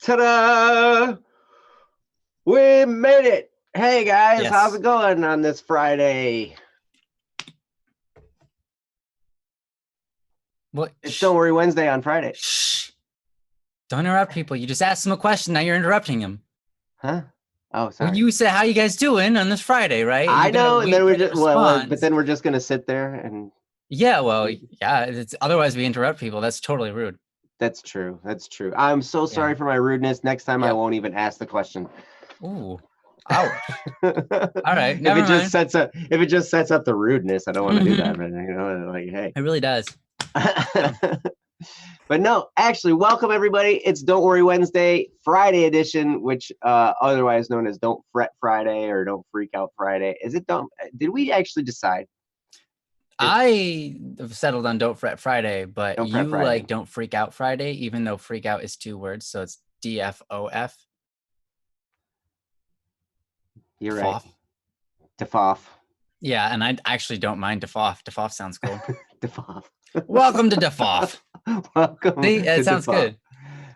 Ta-da! We made it. Hey guys, how's it going on this Friday? What? It's Don't Worry Wednesday on Friday. Shh. Don't interrupt people. You just asked them a question. Now you're interrupting them. Huh? Oh, sorry. Well, you said, how you guys doing on this Friday, right? I know, and then we're just but then we're just gonna sit there and. Yeah, well, yeah. It's otherwise we interrupt people. That's totally rude. That's true. That's true. I'm so sorry for my rudeness. Next time I won't even ask the question. Ooh. Ouch. All right. If it just sets up the rudeness, I don't want to do that. But like, hey. It really does. But no, actually, welcome everybody. It's Don't Worry Wednesday, Friday edition, which otherwise known as Don't Fret Friday or Don't Freak Out Friday. Did we actually decide? I have settled on Don't Fret Friday, but you like Don't Freak Out Friday, even though freak out is 2 words, so it's DFOF. You're right. DeFoff. Yeah, and I actually don't mind DeFoff. DeFoff sounds cool. DeFoff. Welcome to DeFoff. Welcome. See, it sounds good.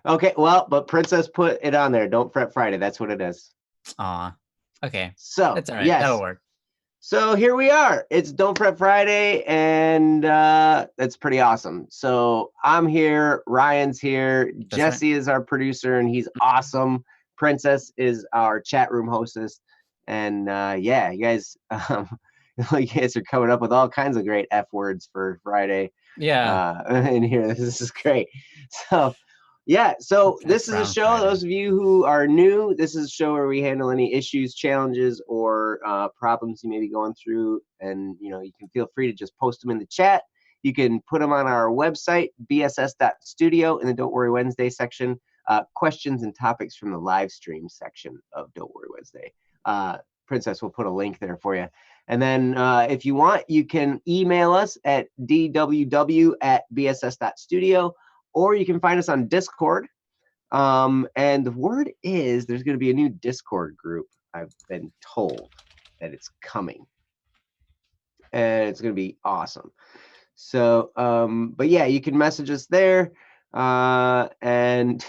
Okay, well, but Princess put it on there. Don't Fret Friday. That's what it is. Aw. Okay. So that's all right. Yes. That'll work. So here we are. It's Don't Fret Friday, and that's pretty awesome. So I'm here. Ryan's here. Jesse is our producer, and he's awesome. Princess is our chat room hostess. And yeah, you guys are coming up with all kinds of great F words for Friday. Yeah. In here, this is great. So yeah, so this is a show. Friday. Those of you who are new, this is a show where we handle any issues, challenges, or problems you may be going through, and you can feel free to just post them in the chat. You can put them on our website, bss.studio, in the Don't Worry Wednesday section. Questions and topics from the live stream section of Don't Worry Wednesday. Princess will put a link there for you. And then if you want, you can email us at dww@bss.studio, or you can find us on Discord. And the word is there's going to be a new Discord group. I've been told that it's coming. And it's going to be awesome. So, but yeah, you can message us there. And...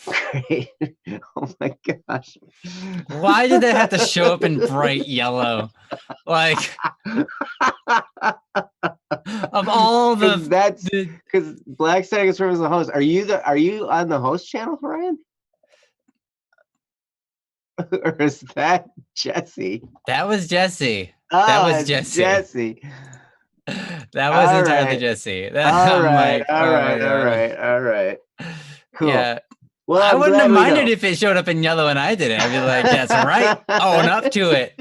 Great. Oh my gosh. Why did they have to show up in bright yellow? Like, of all the... That's because Black Stag is the host. Are you on the host channel, Ryan? Or is that Jesse? That was Jesse. Oh, that was Jesse. That was entirely Jesse. All right. Cool. Yeah. Well, I wouldn't have minded if it showed up in yellow and I didn't. I'd be like, that's right. Own up to it.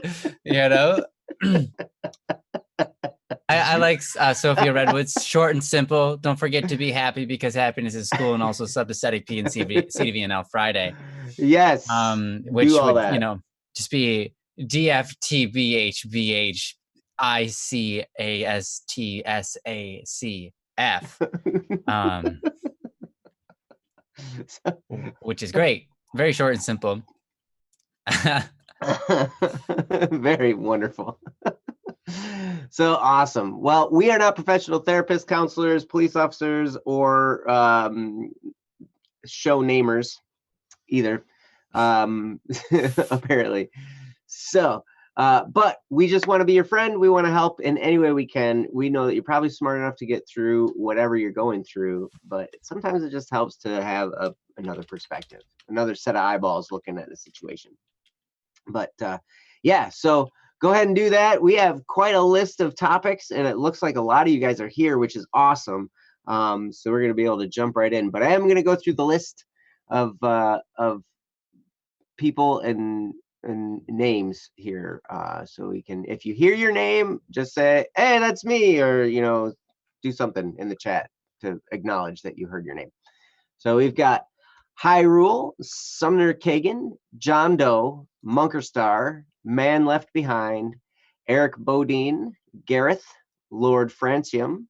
I like Sophia Redwood's short and simple. Don't forget to be happy because happiness is cool, and also sub to Static P and CDVNL Friday. Yes. Which would, just be DFTBHBHICASTSACF. Which is great. Very short and simple. Very wonderful. So awesome. Well, we are not professional therapists, counselors, police officers, or show namers either, apparently. So but we just want to be your friend. We want to help in any way we can. We know that you're probably smart enough to get through whatever you're going through, but sometimes it just helps to have another perspective, another set of eyeballs looking at the situation. But yeah, so go ahead and do that. We have quite a list of topics, and it looks like a lot of you guys are here, which is awesome. So we're going to be able to jump right in. But I am going to go through the list of people and names here, so we can, if you hear your name, just say, hey, that's me, or do something in the chat to acknowledge that you heard your name. So we've got Hyrule, Sumner Kagan, John Doe, Munkerstar, Man Left Behind, Eric Bodine, Gareth, Lord Francium,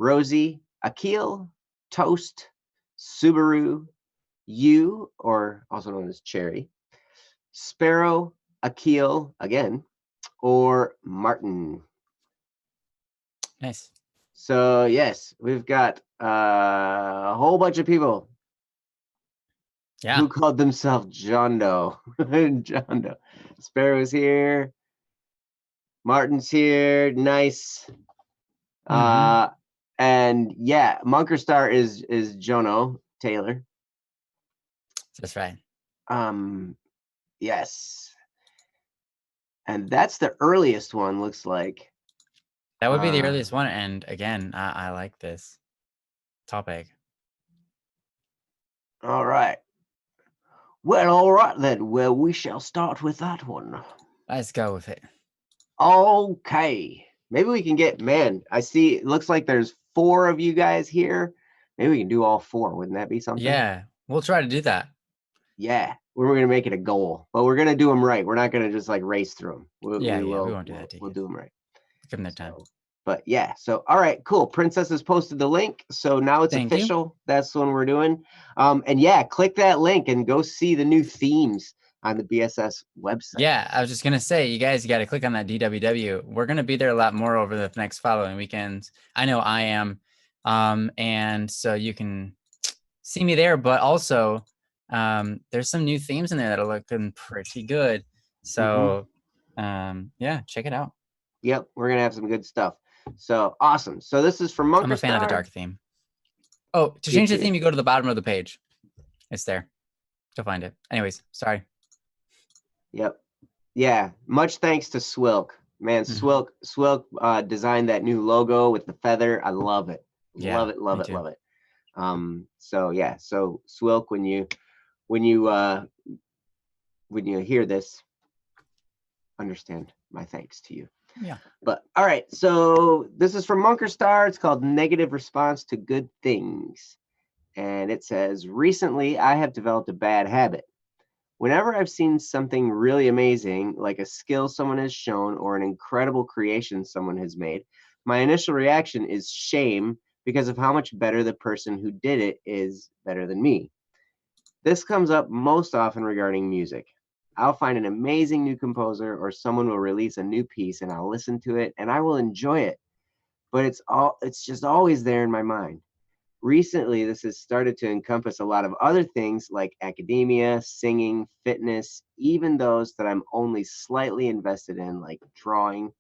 Rosie, Akil, Toast, Subaru, you, or also known as Cherry, Sparrow, Akil again, or Martin. Nice. So yes, we've got a whole bunch of people. Yeah. Who called themselves John Doe? John Doe. Sparrow's here. Martin's here. Nice. And yeah, Monker Star is Jono Taylor. That's right. Yes. And that's the earliest one, looks like. That would be the earliest one. And again, I like this topic. All right. Well, all right then. Well, we shall start with that one. Let's go with it. Okay. Maybe we can get, man, I see, it looks like there's 4 of you guys here. Maybe we can do all 4. Wouldn't that be something? Yeah, we'll try to do that. Yeah. We're going to make it a goal, but we're going to do them right. We're not going to just like race through them. We won't do that to you. We'll do them right. Give them their time. But yeah, so all right, cool. Princess has posted the link, so now it's official. That's the one we're doing. And yeah, click that link and go see the new themes on the BSS website. Yeah, I was just gonna say, you guys got to click on that DWW. We're gonna be there a lot more over the next following weekends. I know I am, and so you can see me there. But also, there's some new themes in there that are looking pretty good. So, yeah, check it out. Yep, we're gonna have some good stuff. So awesome. So this is from Monker. I'm a fan of the dark theme. Oh, to change the theme, you go to the bottom of the page. It's there. You'll find it. Anyways, sorry. Yep. Yeah. Much thanks to Swilk. Man, Swilk designed that new logo with the feather. I love it. Yeah, love it. So yeah. So Swilk, when you hear this, understand my thanks to you. Yeah. But all right, so this is from Monker Star. It's called Negative Response to Good Things. And it says, recently I have developed a bad habit. Whenever I've seen something really amazing, like a skill someone has shown or an incredible creation someone has made, my initial reaction is shame because of how much better the person who did it is better than me. This comes up most often regarding music. I'll find an amazing new composer or someone will release a new piece and I'll listen to it and I will enjoy it. But it's just always there in my mind. Recently, this has started to encompass a lot of other things like academia, singing, fitness, even those that I'm only slightly invested in, like drawing.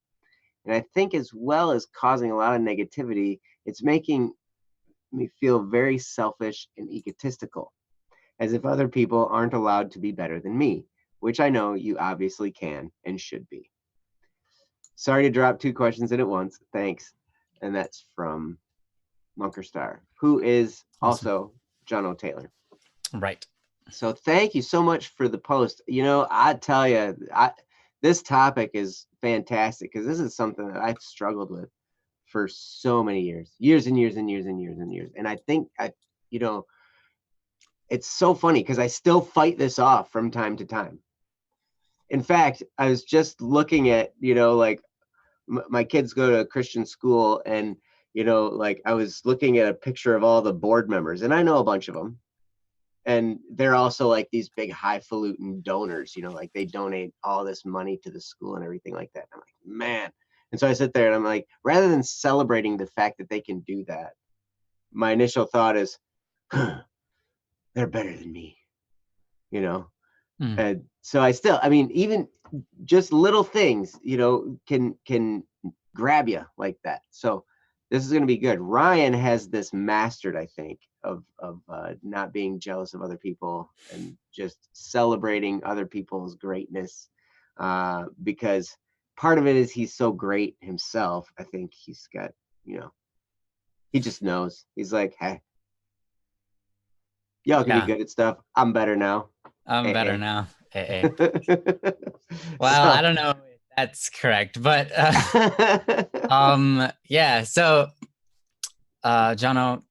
And I think as well as causing a lot of negativity, it's making me feel very selfish and egotistical, as if other people aren't allowed to be better than me, which I know you obviously can and should be. Sorry to drop 2 questions in at once. Thanks. And that's from Monker Star, who is also John O'Taylor. Right. So thank you so much for the post. I tell you, this topic is fantastic because this is something that I've struggled with for so many years and years. And I think it's so funny because I still fight this off from time to time. In fact, I was just looking at, like my kids go to a Christian school and, like I was looking at a picture of all the board members and I know a bunch of them. And they're also like these big highfalutin donors, like they donate all this money to the school and everything like that. I'm like, man. And so I sit there and I'm like, rather than celebrating the fact that they can do that, my initial thought is, they're better than me, And so even just little things, can grab you like that. So this is going to be good. Ryan has this mastered, I think, of not being jealous of other people and just celebrating other people's greatness, because part of it is he's so great himself. I think he's got, he just knows. He's like, hey, y'all can be good at stuff. I'm better now. I'm better now. Well, I don't know if that's correct, but yeah. So, Jono,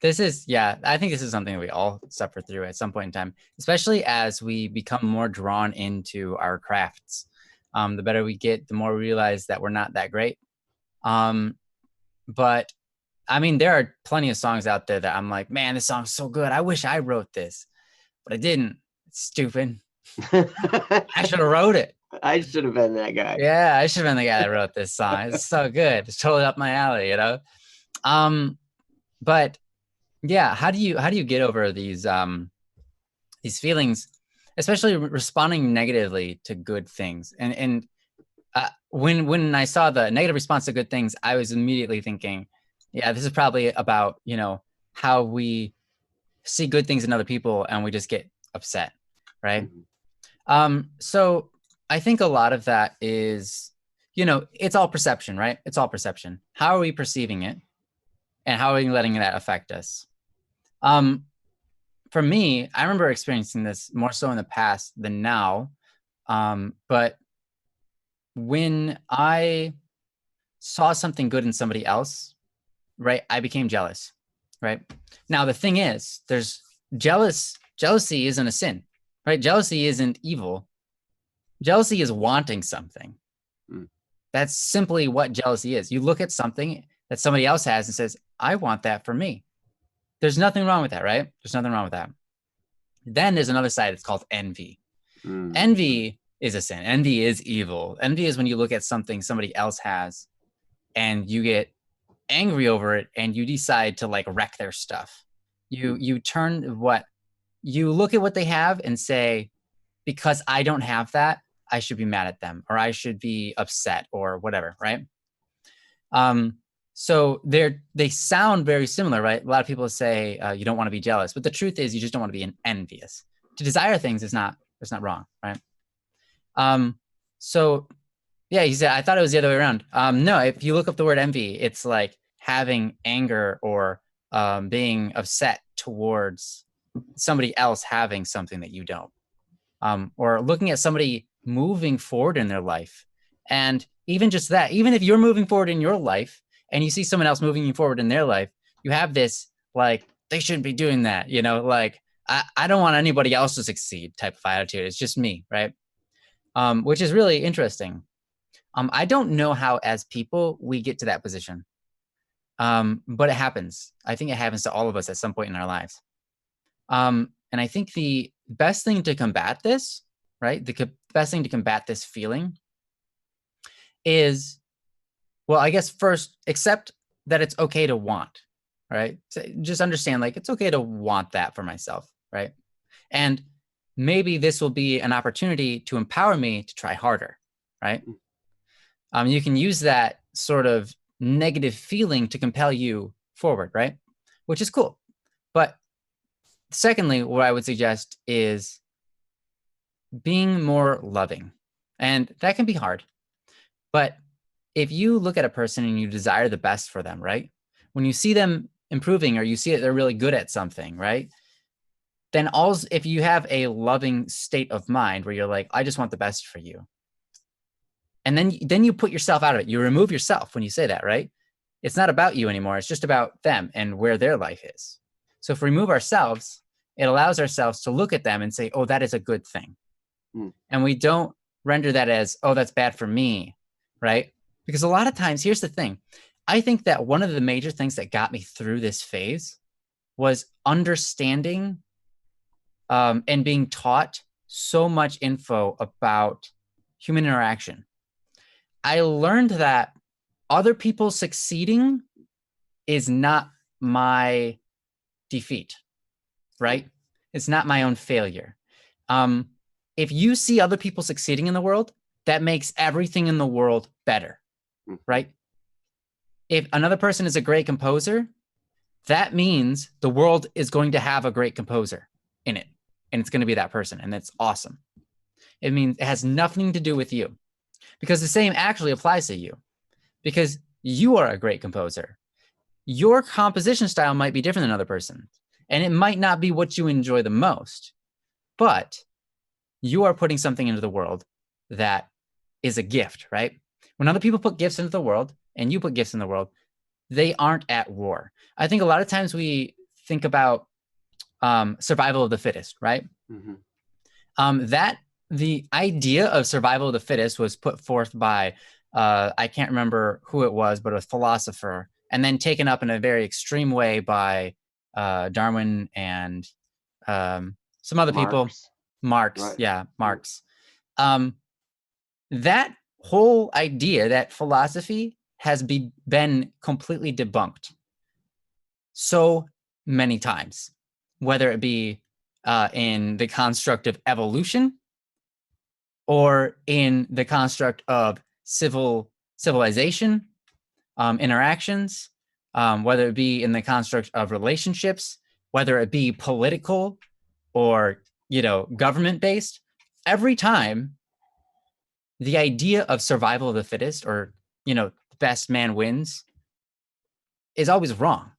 I think this is something that we all suffer through at some point in time, especially as we become more drawn into our crafts. The better we get, the more we realize that we're not that great. But I mean, there are plenty of songs out there that I'm like, man, this song's so good. I wish I wrote this, but I didn't. It's stupid. I should have wrote it. I should have been that guy. Yeah, I should have been the guy that wrote this song. It's so good. It's totally up my alley, But yeah, how do you get over these these feelings, especially responding negatively to good things. And when I saw the negative response to good things, I was immediately thinking, yeah, this is probably about, how we see good things in other people and we just get upset, right? So I think a lot of that is, it's all perception, right? It's all perception. How are we perceiving it, and how are we letting that affect us? For me, I remember experiencing this more so in the past than now. But when I saw something good in somebody else, right, I became jealous, right? Now, the thing is, jealousy isn't a sin, right? Jealousy isn't evil. Jealousy is wanting something. That's simply what jealousy is. You look at something that somebody else has and says, I want that for me. There's nothing wrong with that, right? There's nothing wrong with that. Then there's another side. It's called envy. Envy is a sin. Envy is evil. Envy is when you look at something somebody else has and you get angry over it and you decide to like wreck their stuff. You look at what they have and say, because I don't have that, I should be mad at them, or I should be upset, or whatever, right? So they sound very similar, right? A lot of people say you don't want to be jealous, but the truth is you just don't want to be envious. To desire things is not wrong, right? So yeah, he said, I thought it was the other way around. No, if you look up the word envy, it's like having anger or being upset towards somebody else having something that you don't, or looking at somebody moving forward in their life. And even just that, even if you're moving forward in your life and you see someone else moving forward in their life, you have this like, they shouldn't be doing that, like I don't want anybody else to succeed type of attitude. It's just me, right? Which is really interesting. I don't know how as people we get to that position, but it happens. I think it happens to all of us at some point in our lives. And I think the best thing to combat this, right? The best thing to combat this feeling is, well, I guess first, accept that it's okay to want, right? So just understand, like, it's okay to want that for myself, right? And maybe this will be an opportunity to empower me to try harder, right? You can use that sort of negative feeling to compel you forward, right? Which is cool. But secondly, what I would suggest is being more loving. And that can be hard. But if you look at a person and you desire the best for them, right? When you see them improving or you see that they're really good at something, right? Then if you have a loving state of mind where you're like, I just want the best for you. And then you put yourself out of it. You remove yourself when you say that, right? It's not about you anymore. It's just about them and where their life is. So if we remove ourselves, it allows ourselves to look at them and say, oh, that is a good thing. And we don't render that as, oh, that's bad for me, right? Because a lot of times, here's the thing. I think that one of the major things that got me through this phase was understanding and being taught so much info about human interaction. I learned that other people succeeding is not my defeat, right? It's not my own failure. If you see other people succeeding in the world, that makes everything in the world better, right? If another person is a great composer, that means the world is going to have a great composer in it, and it's going to be that person, and that's awesome. It means it has nothing to do with you, because the same actually applies to you, because you are a great composer. Your composition style might be different than another person's, and it might not be what you enjoy the most, but you are putting something into the world that is a gift, right? When other people put gifts into the world and you put gifts in the world, they aren't at war. I think a lot of times we think about survival of the fittest, right? That the idea of survival of the fittest was put forth by, I can't remember who it was, but a philosopher, and then taken up in a very extreme way by Darwin and some other people. Marx, right. Yeah, Marx. That whole idea, that philosophy has been completely debunked so many times, whether it be in the construct of evolution or in the construct of civilization, interactions, whether it be in the construct of relationships, whether it be political or, government based, every time the idea of survival of the fittest or, best man wins is always wrong.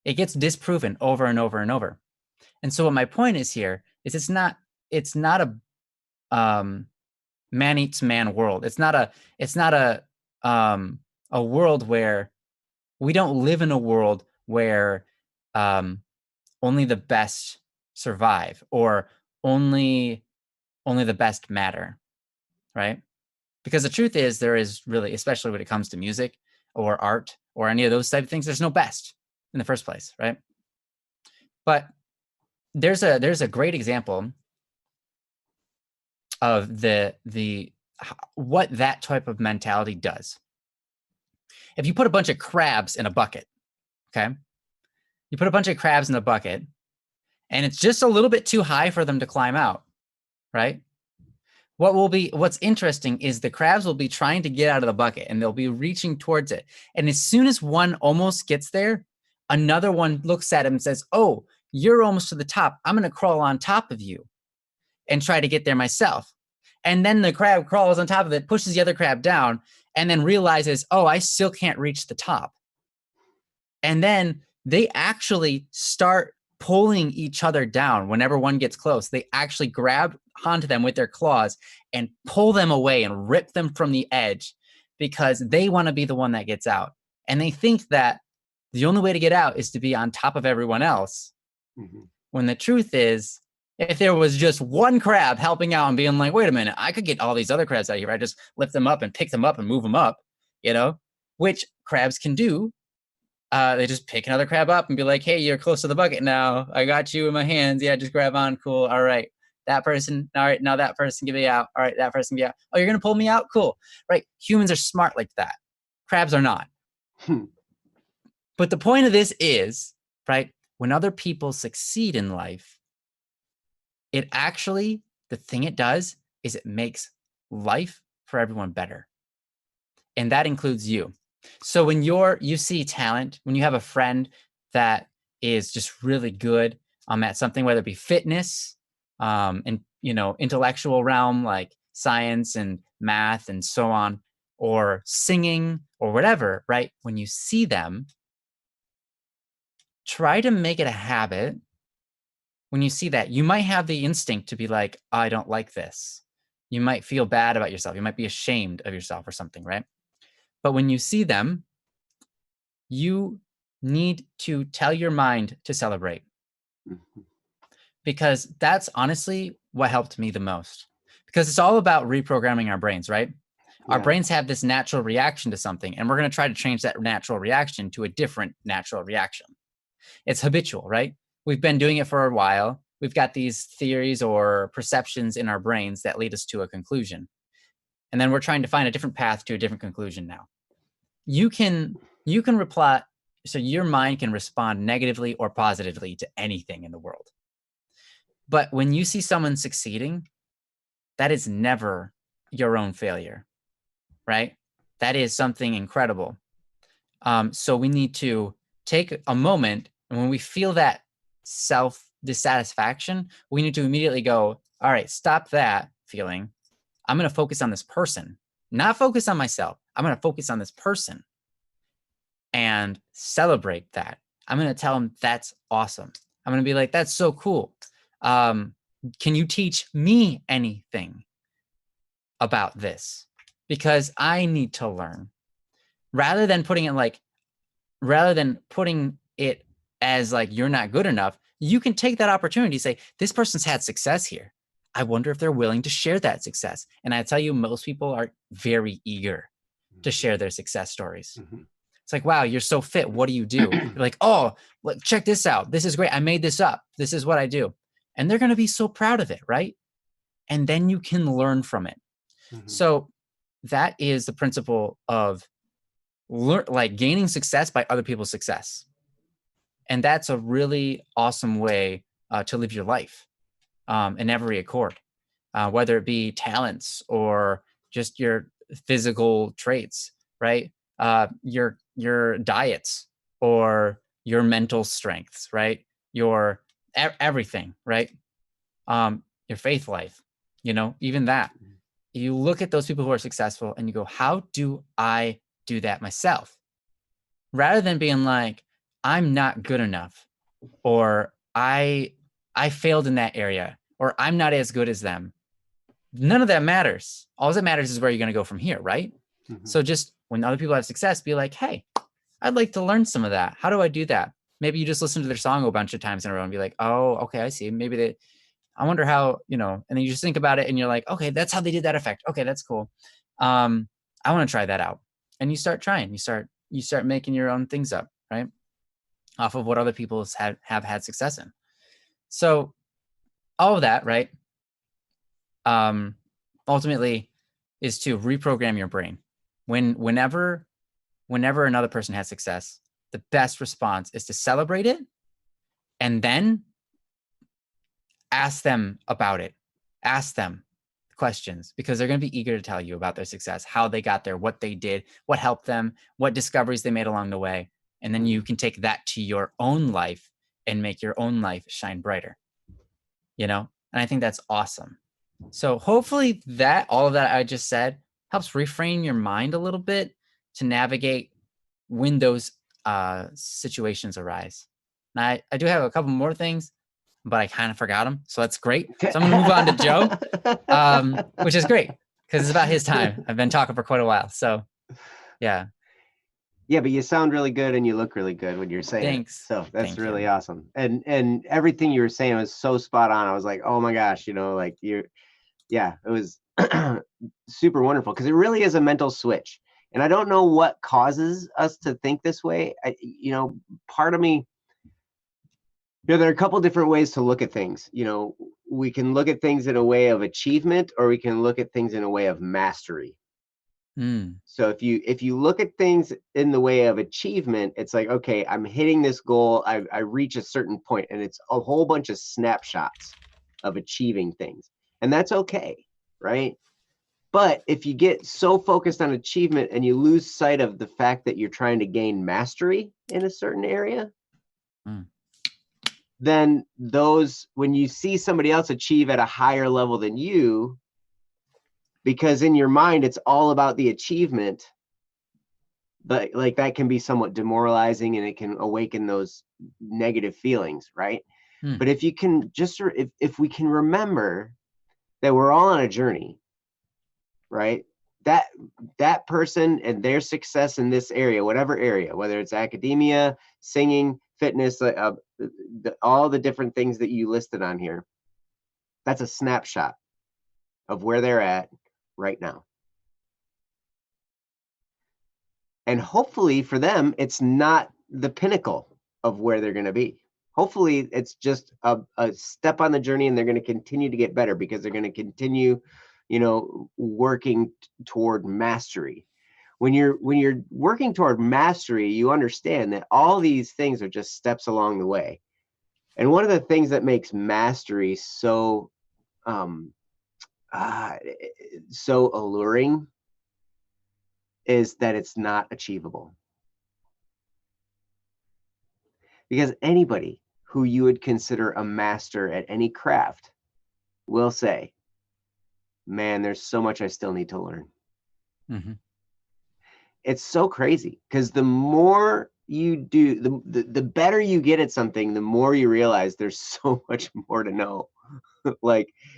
It gets disproven over and over and over. And so what my point is here is it's not a man eats man world. It's not a world where we don't live in a world where only the best survive or only the best matter, right? Because the truth is there is really, especially when it comes to music or art or any of those type of things, there's no best in the first place, right? But there's a great example of the what that type of mentality does. If you put a bunch of crabs in a bucket, okay? You put a bunch of crabs in a bucket and it's just a little bit too high for them to climb out, right? What's interesting is the crabs will be trying to get out of the bucket and they'll be reaching towards it. And as soon as one almost gets there, another one looks at him and says, "Oh, you're almost to the top. I'm going to crawl on top of you and try to get there myself." And then the crab crawls on top of it, pushes the other crab down, and then realizes, "Oh, I still can't reach the top." And then they actually start pulling each other down whenever one gets close. They actually grab onto them with their claws and pull them away and rip them from the edge because they want to be the one that gets out. And they think that the only way to get out is to be on top of everyone else. Mm-hmm. When the truth is, if there was just one crab helping out and being like, "Wait a minute, I could get all these other crabs out here. I just lift them up and pick them up and move them up," which crabs can do. They just pick another crab up and be like, "Hey, you're close to the bucket now. I got you in my hands. Yeah, just grab on. Cool. All right. That person. All right. Now that person can be out. All right. That person can be out. Oh, you're going to pull me out? Cool. Right. Humans are smart like that. Crabs are not. But the point of this is, right, when other people succeed in life, it actually, the thing it does is it makes life for everyone better. And that includes you. So when you see talent, when you have a friend that is just really good at something, whether it be fitness, and intellectual realm like science and math and so on, or singing or whatever, right? When you see them, try to make it a habit. When you see that, you might have the instinct to be like, "I don't like this." You might feel bad about yourself. You might be ashamed of yourself or something, right? But when you see them, you need to tell your mind to celebrate. Mm-hmm. Because that's honestly what helped me the most. Because it's all about reprogramming our brains, right? Yeah. Our brains have this natural reaction to something, and we're going to try to change that natural reaction to a different natural reaction. It's habitual, right? We've been doing it for a while. We've got these theories or perceptions in our brains that lead us to a conclusion. And then we're trying to find a different path to a different conclusion now. You can reply, so your mind can respond negatively or positively to anything in the world. But when you see someone succeeding, that is never your own failure, right? That is something incredible. So we need to take a moment, and when we feel that self-dissatisfaction, we need to immediately go, "All right, stop that feeling. I'm going to focus on this person, not focus on myself. I'm going to focus on this person and celebrate that. I'm going to tell them that's awesome. I'm going to be like, that's so cool. Can you teach me anything about this? Because I need to learn." Rather than putting it as like, you're not good enough, you can take that opportunity to say, "This person's had success here. I wonder if they're willing to share that success." And I tell you, most people are very eager to share their success stories. Mm-hmm. It's like, "Wow, you're so fit. What do you do?" You're like, "Oh, look, check this out. This is great. I made this up. This is what I do." And they're going to be so proud of it, right? And then you can learn from it. Mm-hmm. So that is the principle of gaining success by other people's success. And that's a really awesome way to live your life in every accord, whether it be talents or just your physical traits, right? Your diets or your mental strengths, right? Your everything, right? Your faith life, even that. You look at those people who are successful and you go, how do I do that myself? Rather than being like, I'm not good enough, or I failed in that area, or I'm not as good as them. None of that matters. All that matters is where you're going to go from here, right? Mm-hmm. So just when other people have success, be like, hey, I'd like to learn some of that. How do I do that? Maybe you just listen to their song a bunch of times in a row and be like, oh, okay, I see. Maybe I wonder how, and then you just think about it and you're like, okay, that's how they did that effect. Okay, that's cool. I want to try that out. And you start trying. You start making your own things up, right? Off of what other people have had success in. So all of that, right? Ultimately is to reprogram your brain. Whenever another person has success, the best response is to celebrate it and then ask them about it. Ask them questions, because they're going to be eager to tell you about their success, how they got there, what they did, what helped them, what discoveries they made along the way. And then you can take that to your own life and make your own life shine brighter, And I think that's awesome. So hopefully all of that I just said helps reframe your mind a little bit to navigate when those situations arise. Now, I do have a couple more things, but I kind of forgot them. So that's great. So I'm going to move on to Joe, which is great because it's about his time. I've been talking for quite a while. So yeah. Yeah, but you sound really good and you look really good when you're saying Thanks. it. So that's Thank really you. awesome. And everything you were saying was so spot on. I was like, oh my gosh, like it was super wonderful, because it really is a mental switch. And I don't know what causes us to think this way. Part of me, there are a couple different ways to look at things. We can look at things in a way of achievement, or we can look at things in a way of mastery. So if you look at things in the way of achievement, it's like, okay, I'm hitting this goal. I reach a certain point, and it's a whole bunch of snapshots of achieving things, and that's okay, right? But if you get so focused on achievement and you lose sight of the fact that you're trying to gain mastery in a certain area, then when you see somebody else achieve at a higher level than you, because in your mind it's all about the achievement, but like that can be somewhat demoralizing, and it can awaken those negative feelings, right? But if you can if we can remember that we're all on a journey, right? That person and their success in this area, whatever area, whether it's academia, singing, fitness, all the different things that you listed on here, that's a snapshot of where they're at right now. And hopefully for them, it's not the pinnacle of where they're going to be. Hopefully it's just a step on the journey, and they're going to continue to get better because they're going to continue, working toward mastery. When you're working toward mastery, you understand that all these things are just steps along the way. And one of the things that makes mastery so alluring is that it's not achievable. Because anybody who you would consider a master at any craft will say, man, there's so much I still need to learn. It's so crazy, because the more you do, the better you get at something, the more you realize there's so much more to know.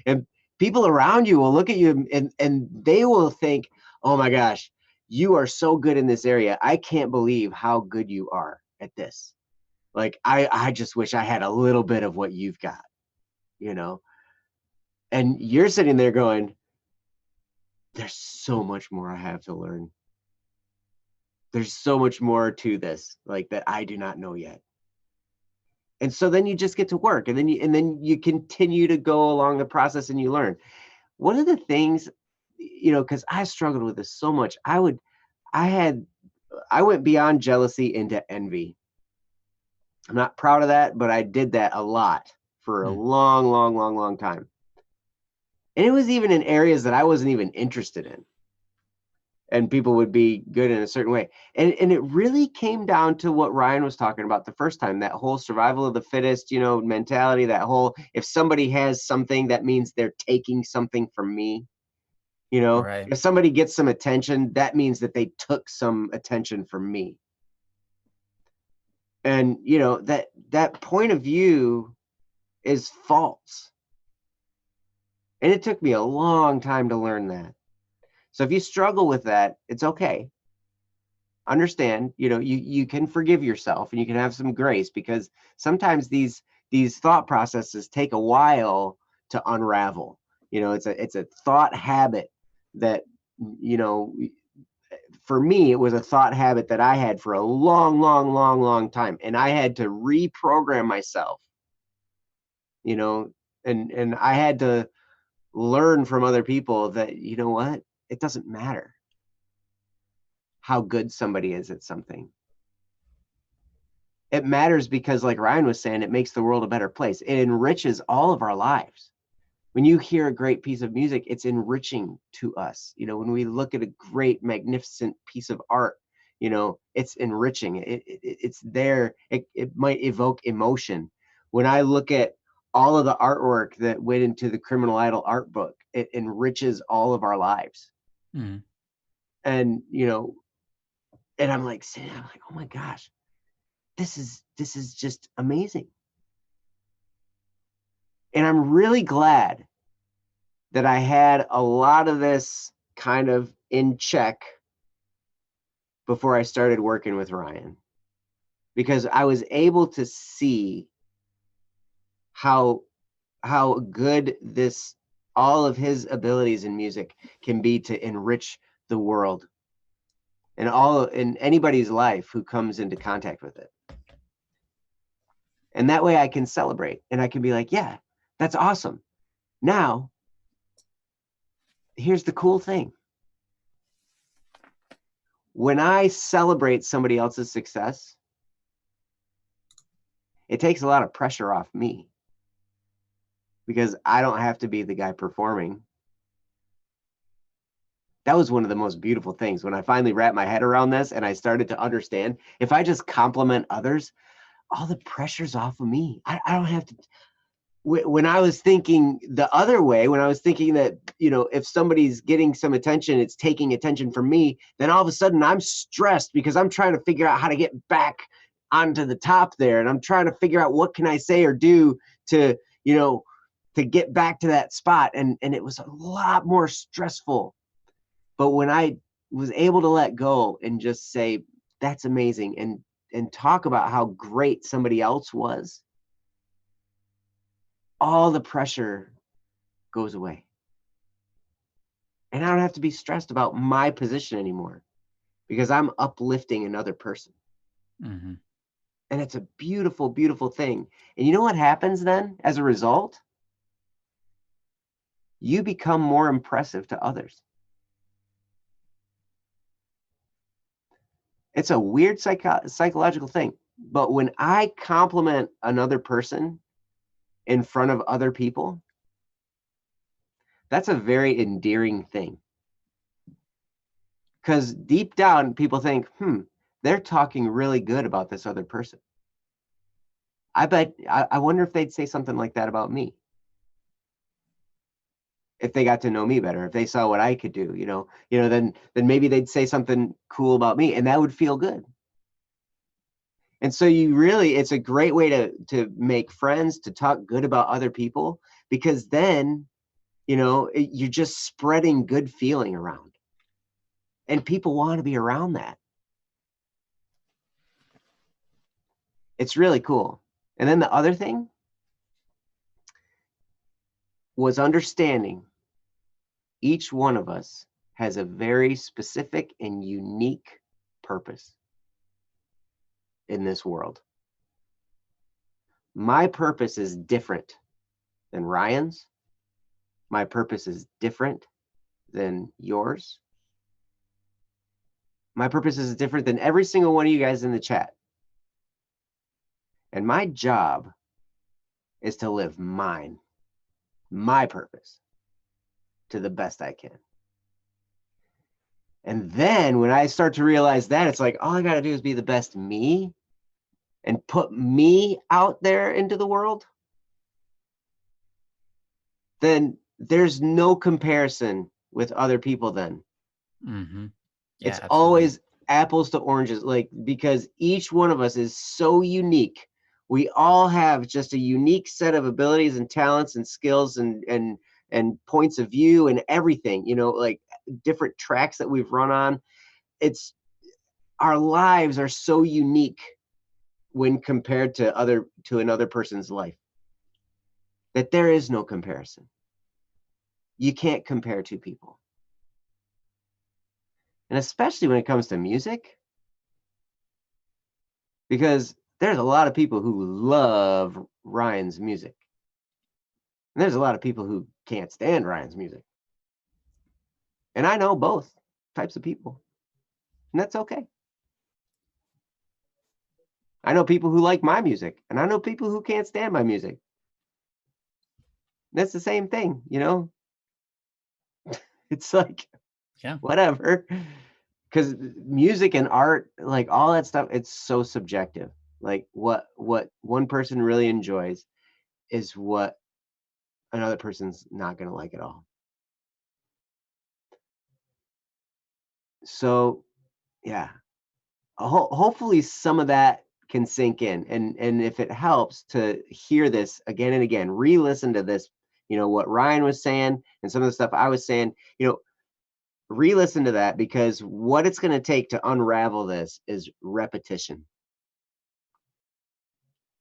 And people around you will look at you and they will think, oh my gosh, you are so good in this area. I can't believe how good you are at this. Like, I just wish I had a little bit of what you've got, and you're sitting there going, there's so much more I have to learn. There's so much more to this, like, that I do not know yet. And so then you just get to work, and then you continue to go along the process, and you learn. One of the things, because I struggled with this so much, I went beyond jealousy into envy. I'm not proud of that, but I did that a lot for a long, long, long, long time. And it was even in areas that I wasn't even interested in. And people would be good in a certain way. And it really came down to what Ryan was talking about the first time, that whole survival of the fittest, you know, mentality, that whole, if somebody has something, that means they're taking something from me. You know, Right. if somebody gets some attention, that means that they took some attention from me. And, you know, that point of view is false. And it took me a long time to learn that. So if you struggle with that, it's okay. Understand, you know, you can forgive yourself and you can have some grace, because sometimes these thought processes take a while to unravel. You know, it's a thought habit that, you know, for me, it was a thought habit that I had for a long, long, long, long time. And I had to reprogram myself, you know, and I had to learn from other people that, you know what, it doesn't matter how good somebody is at something. It matters because, like Ryan was saying, it makes the world a better place. It enriches all of our lives. When you hear a great piece of music, it's enriching to us. You know, when we look at a great, magnificent piece of art, you know, it's enriching. It's there. It might evoke emotion. When I look at all of the artwork that went into the Criminal Idol art book, it enriches all of our lives. Mm. And, you know, and I'm like, oh my gosh, this is just amazing. And I'm really glad that I had a lot of this kind of in check before I started working with Ryan, because I was able to see how good this, all of his abilities in music can be to enrich the world and all in anybody's life who comes into contact with it. And that way I can celebrate and I can be like, yeah, that's awesome. Now, here's the cool thing. When I celebrate somebody else's success, it takes a lot of pressure off me, because I don't have to be the guy performing. That was one of the most beautiful things when I finally wrapped my head around this and I started to understand, if I just compliment others, all the pressure's off of me. I don't have to. When I was thinking the other way, when I was thinking that, you know, if somebody's getting some attention, it's taking attention from me, then all of a sudden I'm stressed because I'm trying to figure out how to get back onto the top there. And I'm trying to figure out what can I say or do to, you know, to get back to that spot. And it was a lot more stressful. But when I was able to let go and just say, that's amazing, and talk about how great somebody else was, all the pressure goes away. And I don't have to be stressed about my position anymore, because I'm uplifting another person. Mm-hmm. And it's a beautiful, beautiful thing. And you know what happens then as a result? You become more impressive to others. It's a weird psychological thing. But when I compliment another person in front of other people, that's a very endearing thing. Because deep down, people think, they're talking really good about this other person. I wonder if they'd say something like that about me, if they got to know me better, if they saw what I could do, then maybe they'd say something cool about me, and that would feel good. And so it's a great way to make friends, to talk good about other people, because then, you're just spreading good feeling around, and people want to be around that. It's really cool. And then the other thing was understanding each one of us has a very specific and unique purpose in this world. My purpose is different than Ryan's. My purpose is different than yours. My purpose is different than every single one of you guys in the chat. And my job is to live my purpose to the best I can. And then when I start to realize that, it's like, all I got to do is be the best me and put me out there into the world. Then there's no comparison with other people then. Mm-hmm. Yeah, It's absolutely. always apples to oranges, like, because each one of us is so unique. We all have just a unique set of abilities and talents and skills and points of view and everything, like different tracks that we've run on. It's our lives are so unique when compared to another person's life that there is no comparison. You can't compare two people. And especially when it comes to music, because there's a lot of people who love Ryan's music. And there's a lot of people who can't stand Ryan's music. And I know both types of people. And that's okay. I know people who like my music, and I know people who can't stand my music. That's the same thing, It's like, Yeah. whatever. Because music and art, like all that stuff, it's so subjective. Like what one person really enjoys is what another person's not going to like at all. So, yeah, hopefully some of that can sink in, and if it helps to hear this again and again, re-listen to this, what Ryan was saying and some of the stuff I was saying, re-listen to that, because what it's going to take to unravel this is repetition.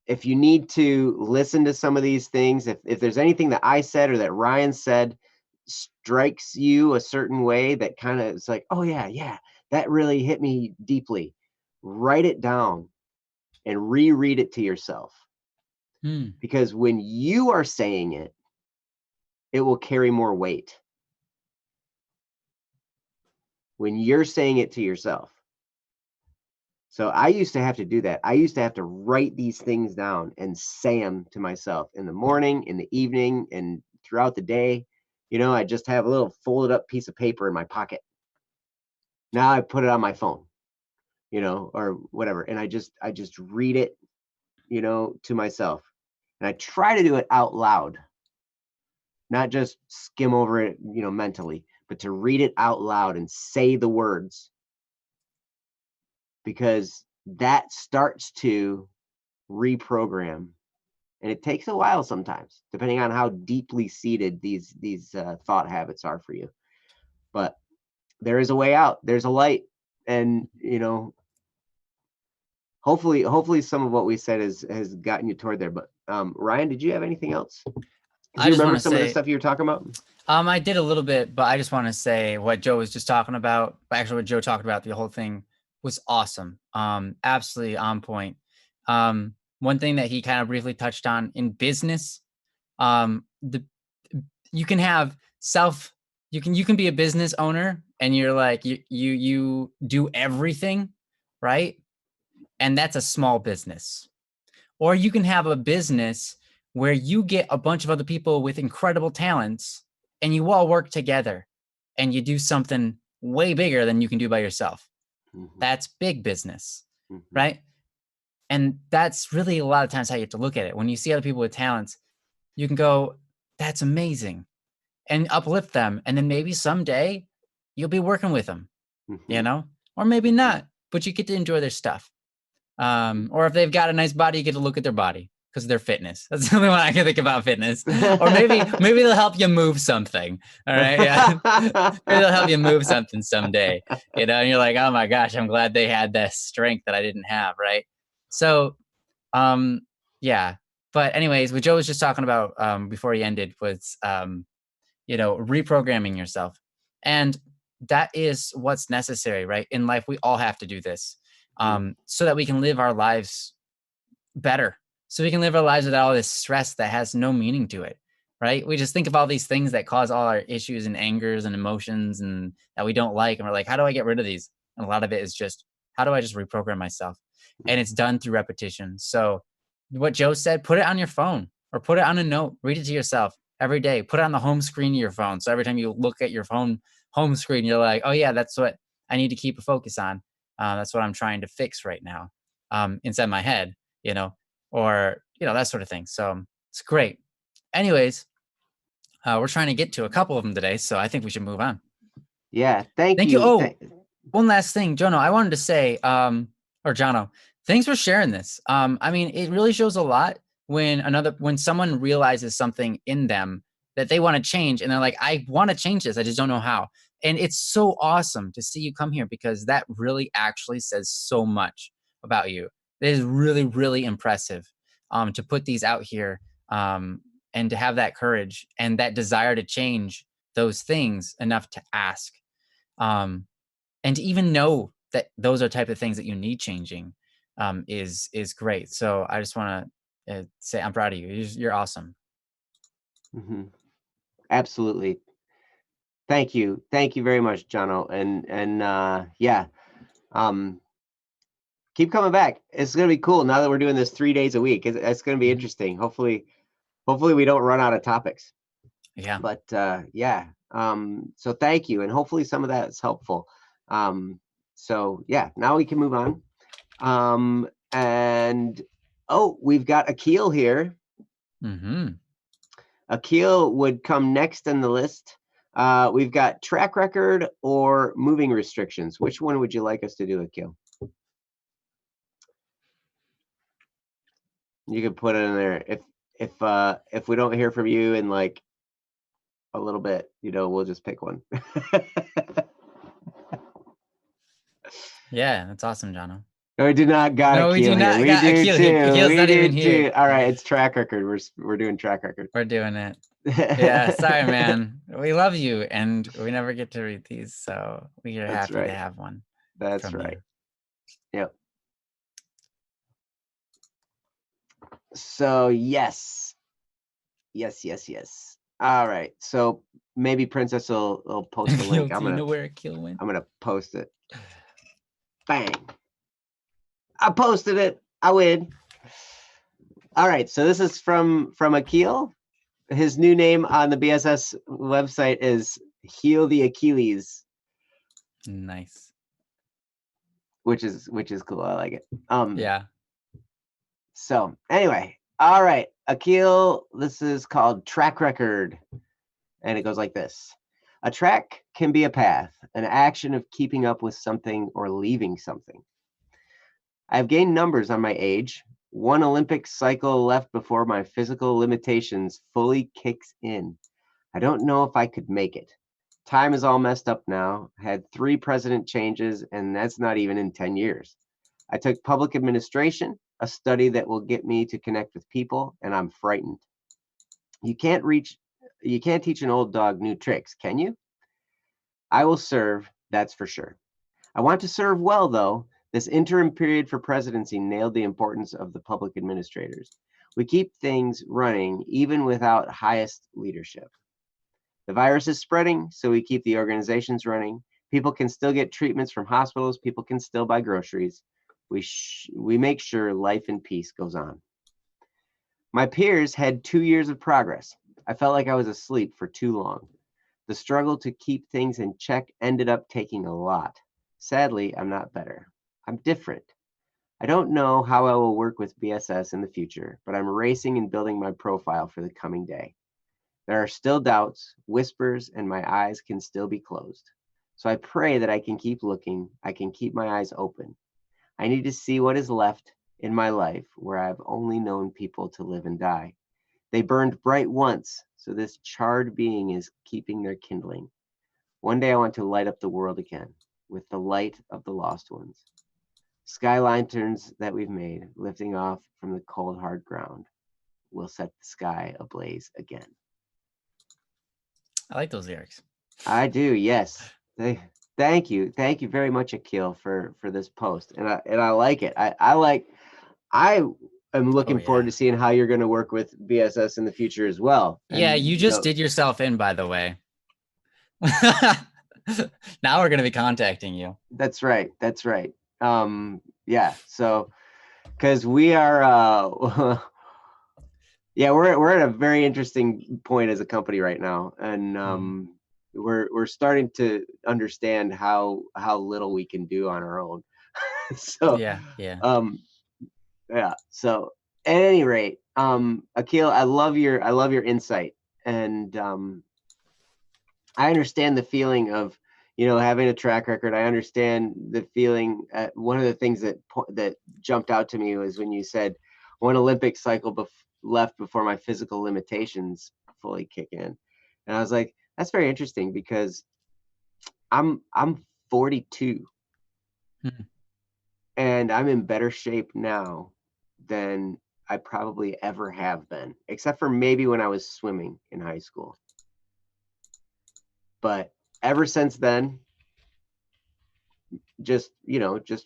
If you need to listen to some of these things, if there's anything that I said or that Ryan said strikes you a certain way that kind of is like, oh yeah, that really hit me deeply, write it down and reread it to yourself. Because when you are saying it, it will carry more weight. When you're saying it to yourself. So I used to have to do that. I used to have to write these things down and say them to myself in the morning, in the evening, and throughout the day. I just have a little folded up piece of paper in my pocket. Now I put it on my phone, or whatever. And I just read it, to myself. And I try to do it out loud, not just skim over it, mentally, but to read it out loud and say the words, because that starts to reprogram. And it takes a while sometimes, depending on how deeply seated these thought habits are for you. But there is a way out. There's a light, and hopefully some of what we said has gotten you toward there. But Ryan, did you have anything else? Do you remember some of the stuff you were talking about? I did a little bit, but I just want to say what Joe was just talking about. Actually, what Joe talked about, the whole thing was awesome. Absolutely on point. One thing that he kind of briefly touched on in business, you can have you can be a business owner and you're like, you do everything, right? And that's a small business. Or you can have a business where you get a bunch of other people with incredible talents and you all work together and you do something way bigger than you can do by yourself. Mm-hmm. That's big business, mm-hmm. right? And that's really a lot of times how you have to look at it. When you see other people with talents, you can go, that's amazing, and uplift them. And then maybe someday you'll be working with them, mm-hmm. Or maybe mm-hmm. not, but you get to enjoy their stuff. Or if they've got a nice body, you get to look at their body because of their fitness. That's the only one I can think about, fitness. Or maybe they'll help you move something. All right. Yeah. Maybe they'll help you move something someday. And you're like, oh my gosh, I'm glad they had that strength that I didn't have. Right. So, yeah. But anyways, what Joe was just talking about before he ended was, reprogramming yourself. And that is what's necessary, right? In life, we all have to do this. So that we can live our lives better. So we can live our lives without all this stress that has no meaning to it, right? We just think of all these things that cause all our issues and angers and emotions and that we don't like. And we're like, how do I get rid of these? And a lot of it is just, how do I just reprogram myself? And it's done through repetition. So what Joe said, put it on your phone. or put it on a note. Read it to yourself every day. Put it on the home screen of your phone. So every time you look at your phone home screen, you're like, oh yeah, that's what I need to keep a focus on. That's what I'm trying to fix right now, inside my head, or that sort of thing. So it's great. Anyways, we're trying to get to a couple of them today, so I think we should move on. Yeah, thank Thank you. you. Oh, one last thing, Jono, I wanted to say, or Jono, thanks for sharing this. I mean, it really shows a lot when someone realizes something in them that they want to change, and they're like, I want to change this, I just don't know how. And it's so awesome to see you come here, because that really actually says so much about you. It is really, really impressive, to put these out here, and to have that courage and that desire to change those things enough to ask. And to even know that those are type of things that you need changing, is great. So I just want to say I'm proud of you. You're awesome. Mm-hmm. Absolutely. Thank you very much, Jono. And yeah, keep coming back. It's gonna be cool now that we're doing this 3 days a week. It's gonna be interesting. Hopefully we don't run out of topics. Yeah. But yeah, so thank you, and hopefully some of that is helpful. So yeah, now we can move on. And we've got Akil here. Akil would come next on the list. We've got track record or moving restrictions. Which one would you like us to do, Akil? You can put it in there. If we don't hear from you in like a little bit, we'll just pick one. Yeah, that's awesome, Jono. We do not got No, Akil we do here. not We got do Akil too. here. Akil's We not do even too. here. All right, it's track record. We're doing track record. We're doing it. Yeah, sorry, man. We love you, and we never get to read these, so we are happy to have one. That's right. You. Yep. So yes. All right. So maybe Princess will post a link. Do you know where Akil went? I'm gonna post it. Bang. I posted it. I win. All right. So this is from Akil. His new name on the BSS website is Heal the Achilles. Nice. Which is cool. I like it. Yeah. So anyway, all right, Akil, this is called track record. And it goes like this. A track can be a path, an action of keeping up with something or leaving something. I've gained numbers on my age, one Olympic cycle left before my physical limitations fully kicks in. I don't know if I could make it. Time is all messed up now. Had 3 president changes, and that's not even in 10 years. I took public administration, a study that will get me to connect with people, and I'm frightened. You can't teach an old dog new tricks, can you? I will serve, that's for sure. I want to serve well, though. This interim period for presidency nailed the importance of the public administrators. We keep things running even without highest leadership. The virus is spreading, so we keep the organizations running. People can still get treatments from hospitals. People can still buy groceries. We make sure life and peace goes on. My peers had 2 years of progress. I felt like I was asleep for too long. The struggle to keep things in check ended up taking a lot. Sadly, I'm not better. I'm different. I don't know how I will work with BSS in the future, but I'm racing and building my profile for the coming day. There are still doubts, whispers, and my eyes can still be closed. So I pray that I can keep looking, I can keep my eyes open. I need to see what is left in my life where I've only known people to live and die. They burned bright once, so this charred being is keeping their kindling. One day I want to light up the world again with the light of the lost ones. Sky lanterns that we've made, lifting off from the cold, hard ground, will set the sky ablaze again. I like those lyrics. I do, yes. Thank you very much, Akil, for this post, and I like it. I am looking forward to seeing how you're going to work with BSS in the future as well. Yeah, you just did yourself in, by the way. Now we're going to be contacting you. That's right. Yeah. So, because we are Yeah, we're at a very interesting point as a company right now, and Mm. we're starting to understand how little we can do on our own. So, Yeah, yeah. um, yeah. So, at any rate, Akil, I love your insight, and I understand the feeling of, having a track record. I understand the feeling. One of the things that jumped out to me was when you said one Olympic cycle left before my physical limitations fully kick in, and I was like, that's very interesting because I'm 42 Hmm. and I'm in better shape now than I probably ever have been, except for maybe when I was swimming in high school. But ever since then, just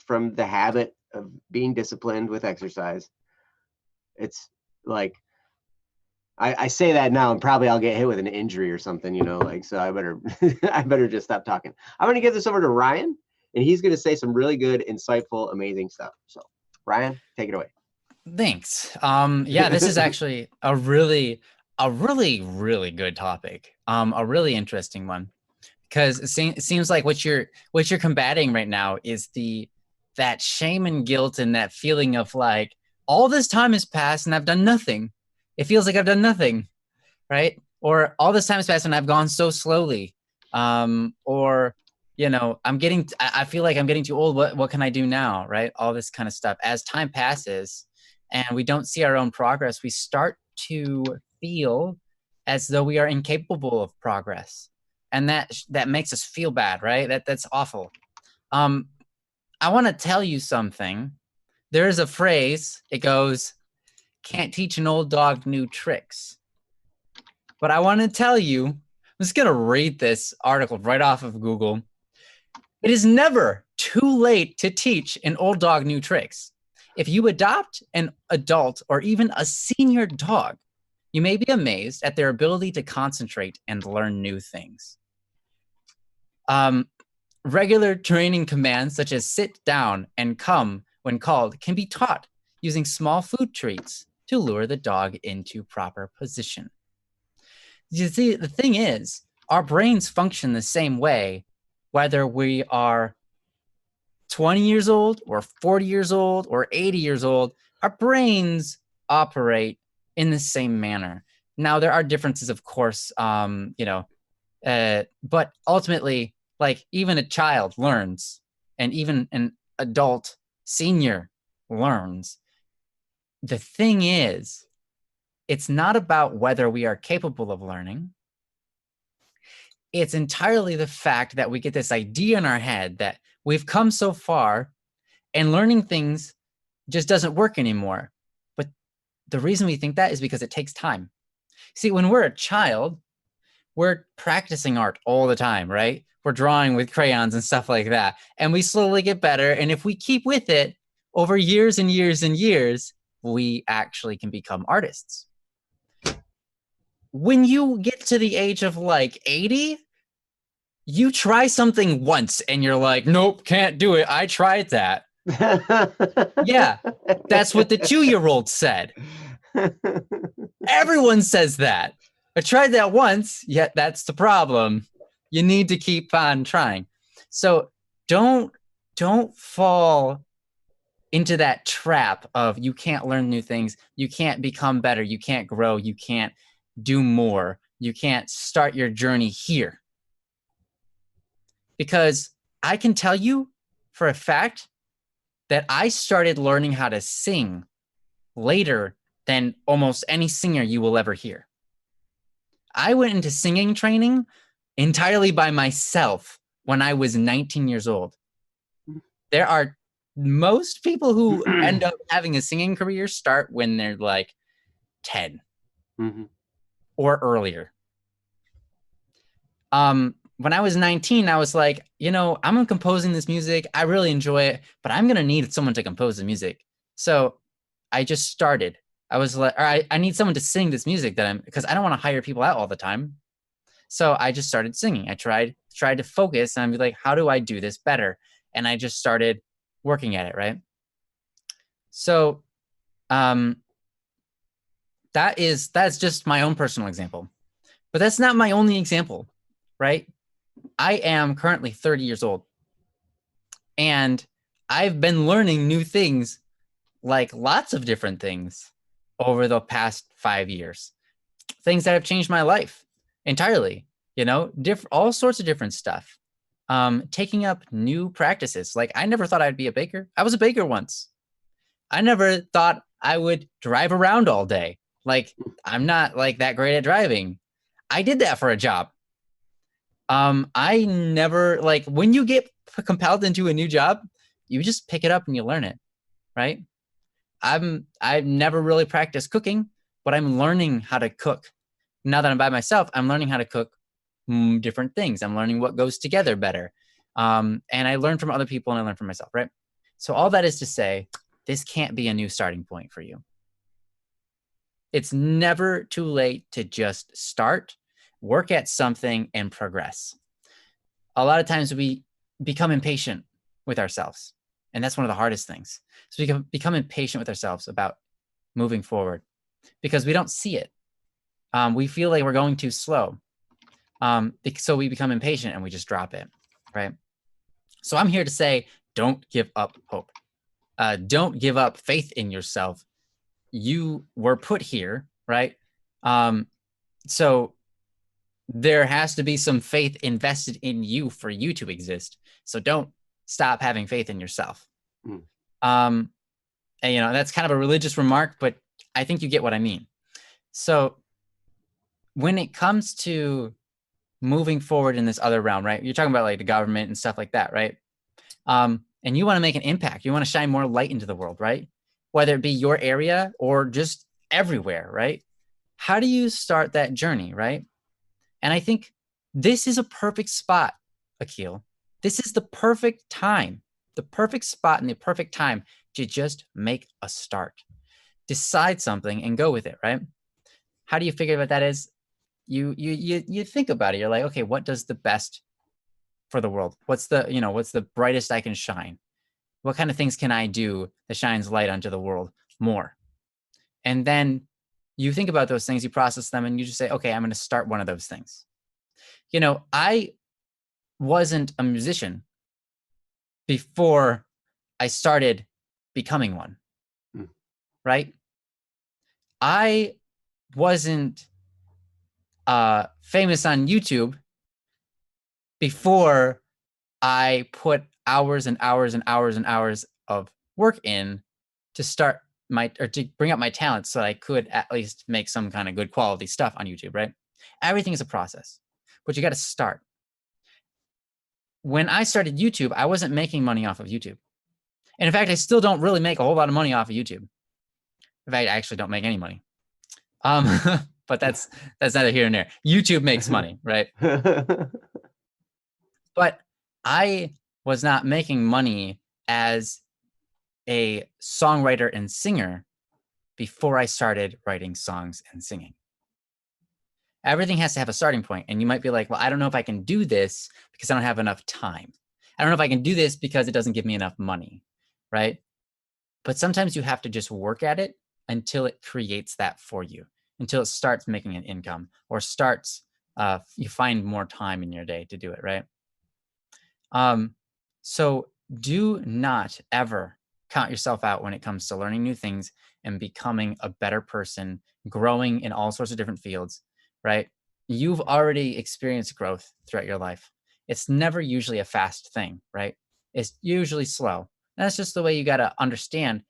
from the habit of being disciplined with exercise. It's like I say that now and probably I'll get hit with an injury or something, like so I better I better just stop talking. I'm gonna give this over to Ryan and he's gonna say some really good, insightful, amazing stuff. So Ryan, take it away. Thanks. Yeah, this is actually a really good topic. A really interesting one because it seems like what you're combating right now is that shame and guilt and that feeling of like all this time has passed and I've done nothing. It feels like I've done nothing, right? Or all this time has passed and I've gone so slowly. Or I feel like I'm getting too old. What can I do now, right? All this kind of stuff. As time passes and we don't see our own progress, we start to feel as though we are incapable of progress, and that makes us feel bad, right? That's awful. Um, I want to tell you something. There is a phrase. It goes, "Can't teach an old dog new tricks." But I want to tell you, I'm just going to read this article right off of Google. It is never too late to teach an old dog new tricks. If you adopt an adult or even a senior dog, you may be amazed at their ability to concentrate and learn new things. Um, Regular training commands such as sit down and come when called can be taught using small food treats to lure the dog into proper position. You see, the thing is, our brains function the same way, whether we are 20 years old or 40 years old or 80 years old. Our brains operate in the same manner. Now, there are differences, of course, but ultimately, like even a child learns, and even an adult senior learns. The thing is, it's not about whether we are capable of learning. It's entirely the fact that we get this idea in our head that we've come so far and learning things just doesn't work anymore. But the reason we think that is because it takes time. See, when we're a child, we're practicing art all the time, right? We're drawing with crayons and stuff like that. And we slowly get better. And if we keep with it over years and years and years, we actually can become artists. When you get to the age of like 80, you try something once and you're like, nope, can't do it. I tried that. Yeah, that's what the 2-year-old said. Everyone says that. I tried that once, yet that's the problem. You need to keep on trying. So don't fall into that trap of you can't learn new things, you can't become better, you can't grow, you can't do more, you can't start your journey here. Because I can tell you for a fact that I started learning how to sing later than almost any singer you will ever hear. I went into singing training entirely by myself when I was 19 years old. There are most people who end up having a singing career start when they're like 10 Mm-hmm. or earlier. When I was 19, I was like, I'm composing this music. I really enjoy it, but I'm going to need someone to compose the music. So I just started. I was like, I need someone to sing this music because I don't want to hire people out all the time. So I just started singing. I tried to focus and I'd be like, how do I do this better? And I just started working at it, right? So That's just my own personal example. But that's not my only example, right? I am currently 30 years old, and I've been learning new things, like lots of different things, over the past 5 years. Things that have changed my life entirely, all sorts of different stuff. Taking up new practices. Like, I never thought I'd be a baker. I was a baker once. I never thought I would drive around all day. Like, I'm not like that great at driving. I did that for a job. I never, like, when you get compelled into a new job, you just pick it up and you learn it, right? I've never really practiced cooking, but I'm learning how to cook. Now that I'm by myself, I'm learning how to cook different things. I'm learning what goes together better. And I learn from other people and I learn from myself, right? So all that is to say, this can't be a new starting point for you. It's never too late to just start, work at something, and progress. A lot of times we become impatient with ourselves, and that's one of the hardest things. So we become impatient with ourselves about moving forward because we don't see it. We feel like we're going too slow. So we become impatient and we just drop it, right? So I'm here to say, don't give up hope. Don't give up faith in yourself. You were put here, right? So there has to be some faith invested in you for you to exist. So don't stop having faith in yourself. And, that's kind of a religious remark, but I think you get what I mean. So when it comes to moving forward in this other realm, right? You're talking about like the government and stuff like that, right? And you want to make an impact. You want to shine more light into the world, right? Whether it be your area or just everywhere, right? How do you start that journey, right? And I think this is a perfect spot, Akil. This is the perfect time, the perfect spot and the perfect time to just make a start. Decide something and go with it, right? How do you figure what that is? You think about it. You're like, okay, what does the best for the world? What's the brightest I can shine? What kind of things can I do that shines light onto the world more? And then you think about those things, you process them, and you just say, okay, I'm going to start one of those things. I wasn't a musician before I started becoming one, right? I wasn't famous on YouTube before I put hours and hours and hours and hours of work in to start to bring up my talents so I could at least make some kind of good quality stuff on YouTube, right? Everything is a process, but you got to start. When I started YouTube, I wasn't making money off of YouTube. And in fact, I still don't really make a whole lot of money off of YouTube. In fact, I actually don't make any money. But that's neither here nor there. YouTube makes money, right? But I was not making money as a songwriter and singer before I started writing songs and singing. Everything has to have a starting point. And you might be like, well, I don't know if I can do this because I don't have enough time. I don't know if I can do this because it doesn't give me enough money, right? But sometimes you have to just work at it until it creates that for you, until it starts making an income or starts, you find more time in your day to do it, right? So do not ever count yourself out when it comes to learning new things and becoming a better person, growing in all sorts of different fields, right? You've already experienced growth throughout your life. It's never usually a fast thing, right? It's usually slow. And that's just the way you got to understand.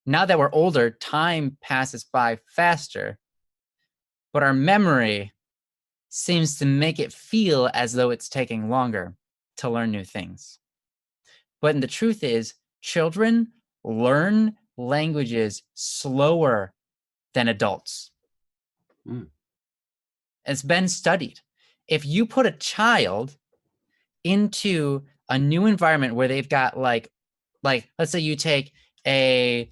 Now that we're older, time passes by faster, but our memory seems to make it feel as though it's taking longer to learn new things. But the truth is, children learn languages slower than adults. It's been studied. If you put a child into a new environment where they've got like let's say you take a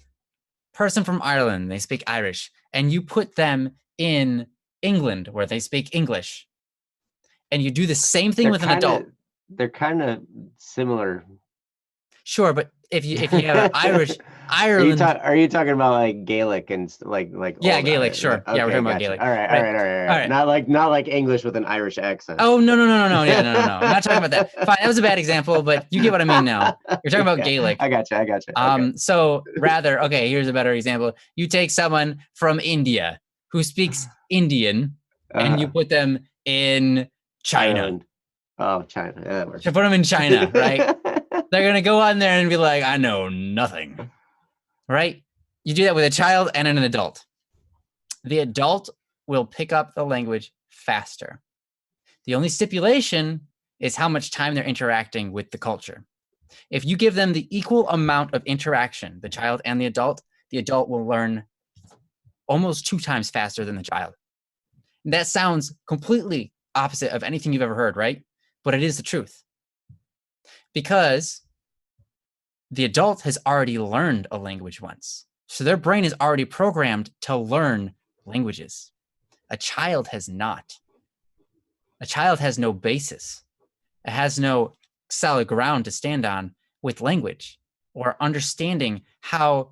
person from Ireland, they speak Irish, and you put them in England where they speak English, and you do the same thing with an adult. They're kind of similar. Sure, but if you have an Irish Are you Ireland, talking about like Gaelic and like yeah, old Gaelic, Irish? sure, yeah, we're Okay, talking about gotcha. Gaelic, All right, all right? right, all right, all All right. right. Not like English with an Irish accent. Oh no, yeah, no. I'm not talking about that. Fine, that was a bad example, but you get what I mean now. You're talking about Yeah, Gaelic. I gotcha. Okay. So rather, okay, here's a better example. You take someone from India who speaks Indian and you put them in China. Ireland. Oh, China. Yeah, that works. To put them in China, right? They're going to go on there and be like, I know nothing, right? You do that with a child and an adult. The adult will pick up the language faster. The only stipulation is how much time they're interacting with the culture. If you give them the equal amount of interaction, the child and the adult will learn almost 2 times faster than the child. That sounds completely opposite of anything you've ever heard, right? But it is the truth. Because the adult has already learned a language once. So their brain is already programmed to learn languages. A child has not. A child has no basis. It has no solid ground to stand on with language or understanding how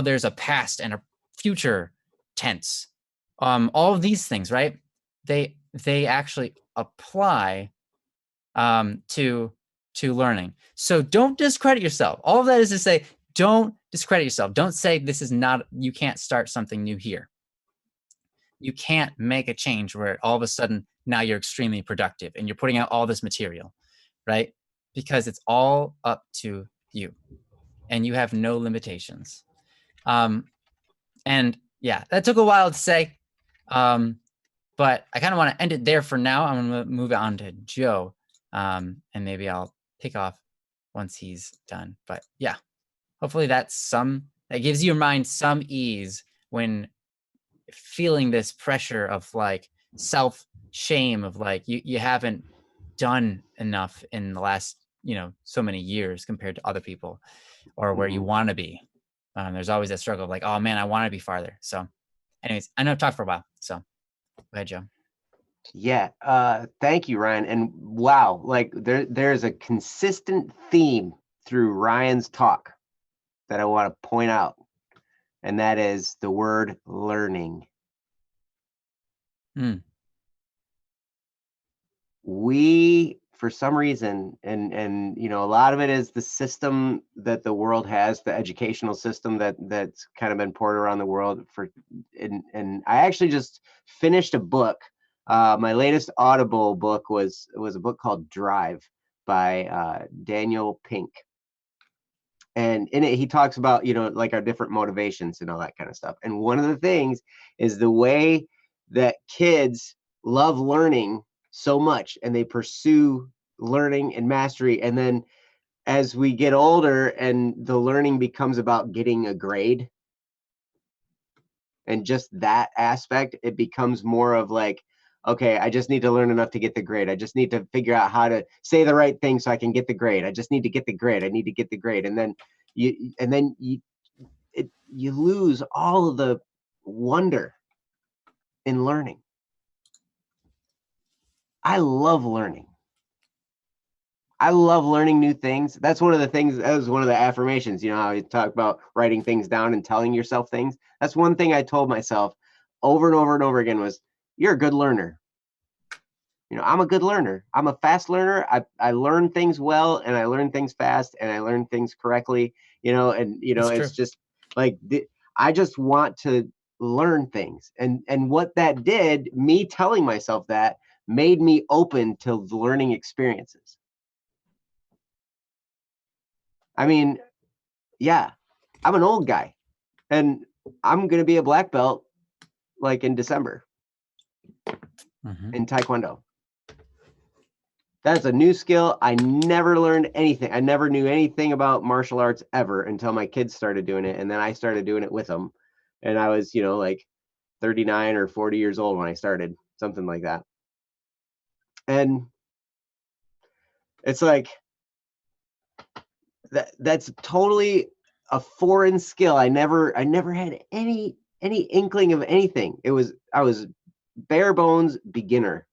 there's a past and a future tense. All of these things, right? They actually apply to learning. So don't discredit yourself. All of that is to say, don't discredit yourself. Don't say this is not, you can't start something new here. You can't make a change where all of a sudden now you're extremely productive and you're putting out all this material, right? Because it's all up to you and you have no limitations. And yeah, that took a while to say, but I kind of want to end it there for now. I'm going to move on to Joe, and maybe I'll pick off once he's done. But yeah, hopefully that gives your mind some ease when feeling this pressure of like self shame of like you haven't done enough in the last so many years compared to other people or where you want to be. There's always that struggle of like, oh man, I want to be farther. So anyways, I know I've talked for a while, so go ahead, Joe. Yeah, thank you, Ryan. And wow, like there's a consistent theme through Ryan's talk that I want to point out, and that is the word learning. We, for some reason, and a lot of it is the system that the world has, the educational system that's kind of been poured around the world and I actually just finished a book. My latest Audible book was a book called Drive by Daniel Pink. And in it, he talks about, like our different motivations and all that kind of stuff. And one of the things is the way that kids love learning so much and they pursue learning and mastery. And then as we get older and the learning becomes about getting a grade and just that aspect, it becomes more of like, okay, I just need to learn enough to get the grade. I just need to figure out how to say the right thing so I can get the grade. I just need to get the grade. I need to get the grade. And then you lose all of the wonder in learning. I love learning. I love learning new things. That's one of the things, that was one of the affirmations, how you talk about writing things down and telling yourself things. That's one thing I told myself over and over and over again was, you're a good learner. I'm a good learner. I'm a fast learner. I learn things well and I learn things fast and I learn things correctly, it's just like, I just want to learn things. And what that did, me telling myself that, made me open to learning experiences. I mean, yeah, I'm an old guy and I'm going to be a black belt like in December in Taekwondo. That's a new skill. I never learned anything. I never knew anything about martial arts ever until my kids started doing it. And then I started doing it with them. And I was, like 39 or 40 years old when I started, something like that. And it's like, that's totally a foreign skill. I never had any inkling of anything. I was bare bones beginner.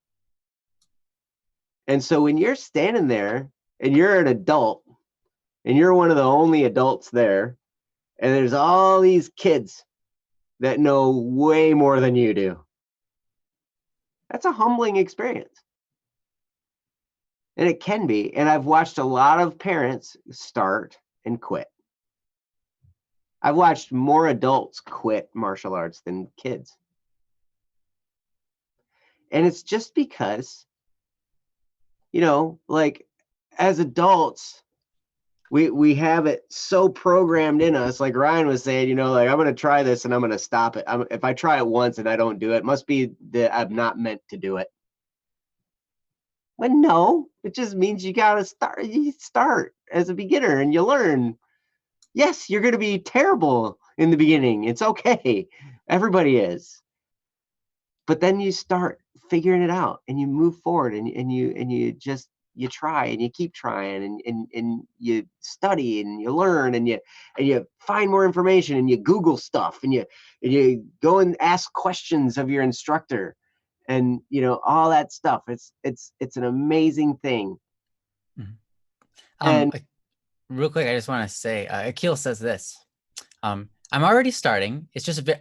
And so when you're standing there and you're an adult and you're one of the only adults there, and there's all these kids that know way more than you do. That's a humbling experience. And it can be. And I've watched a lot of parents start and quit. I've watched more adults quit martial arts than kids. And it's just because, like as adults, we have it so programmed in us. Like Ryan was saying, like I'm going to try this and I'm going to stop it. If I try it once and I don't do it, it must be that I'm not meant to do it. But no, it just means you got to start. You start as a beginner and you learn. Yes, you're going to be terrible in the beginning. It's okay. Everybody is. But then you start figuring it out and you move forward and you try and you keep trying and you study and you learn and you find more information and you Google stuff and you go and ask questions of your instructor and all that stuff. It's an amazing thing. And real quick, I just want to say, Akil says this. I'm already starting.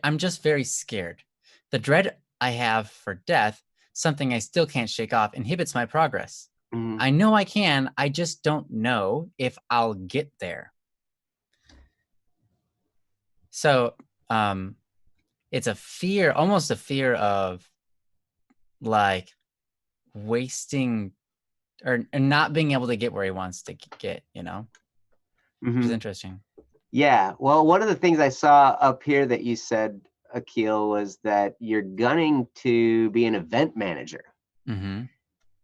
I'm just very scared. The dread I have for death, something I still can't shake off, inhibits my progress. I know I can. I just don't know if I'll get there. So it's a fear, almost a fear of like wasting or not being able to get where he wants to get, which is interesting. Yeah. Well, one of the things I saw up here that you said, Akil, was that you're gunning to be an event manager.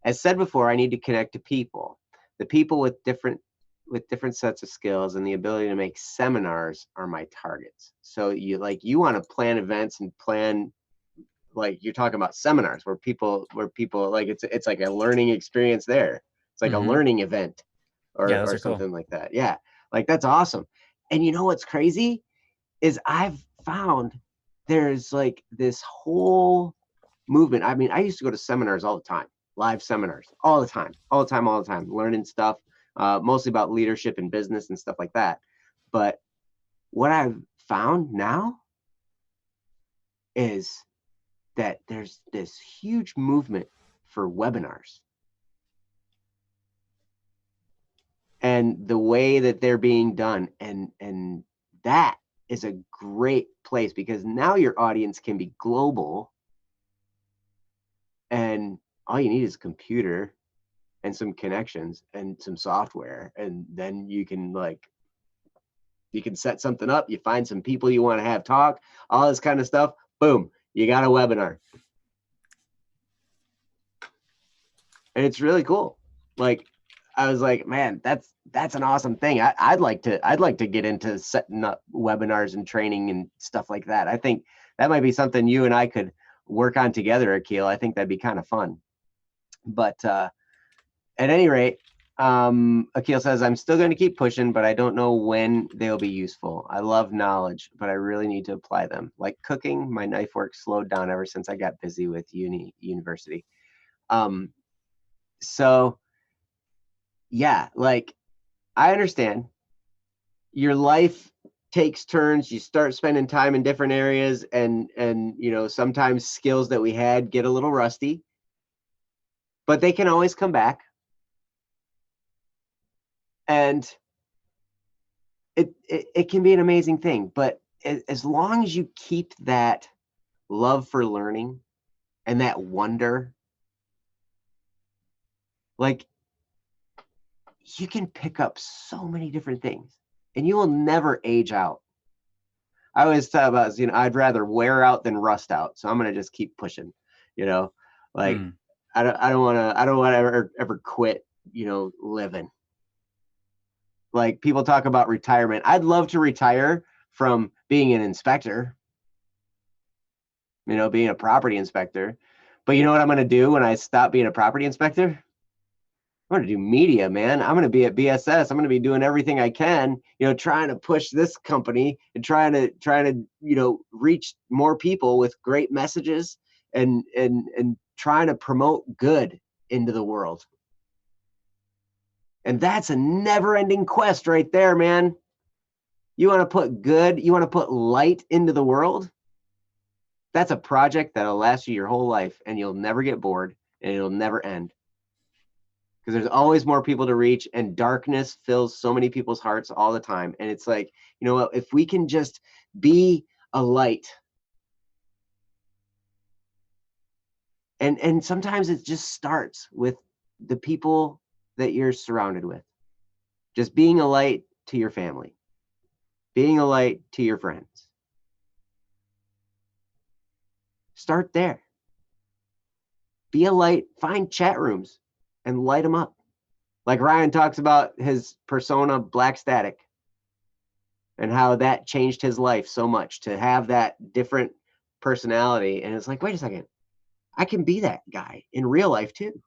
As said before, I need to connect to people. The people with different sets of skills and the ability to make seminars are my targets. So you want to plan events and plan, like you're talking about seminars where people like it's like a learning experience there. It's like a learning event or something like that. Yeah. Like that's awesome. And you know what's crazy is I've found there's like this whole movement. I mean, I used to go to seminars all the time, live seminars all the time, learning stuff, mostly about leadership and business and stuff like that. But what I've found now is that there's this huge movement for webinars. And the way that they're being done, and that is a great place because now your audience can be global and all you need is a computer and some connections and some software, and then you can set something up, you find some people you want to have talk, all this kind of stuff, boom, you got a webinar. And it's really cool. Like I was like, man, that's an awesome thing. I'd like to get into setting up webinars and training and stuff like that. I think that might be something you and I could work on together, Akil. I think that'd be kind of fun. But at any rate, Akil says, I'm still going to keep pushing, but I don't know when they'll be useful. I love knowledge, but I really need to apply them. Like cooking, my knife work slowed down ever since I got busy with university. So yeah, like I understand your life takes turns. You start spending time in different areas and sometimes skills that we had get a little rusty, but they can always come back. And it can be an amazing thing, but as long as you keep that love for learning and that wonder, like you can pick up so many different things and you will never age out. I always talk about, I'd rather wear out than rust out. So I'm going to just keep pushing, like I don't want to ever quit, living. Like people talk about retirement. I'd love to retire from being an inspector, being a property inspector. But you know what I'm going to do when I stop being a property inspector? I'm going to do media, man. I'm going to be at BSS. I'm going to be doing everything I can, trying to push this company and trying to, reach more people with great messages and trying to promote good into the world. And that's a never-ending quest right there, man. You want to put good, you want to put light into the world? That's a project that'll last you your whole life, and you'll never get bored, and it'll never end. Because there's always more people to reach, and darkness fills so many people's hearts all the time. And it's like, you know what, if we can just be a light, and sometimes it just starts with the people that you're surrounded with. Just being a light to your family, being a light to your friends. Start there. Be a light, find chat rooms and light them up. Like Ryan talks about his persona, Black Static, and how that changed his life so much to have that different personality. And it's like, wait a second, I can be that guy in real life too.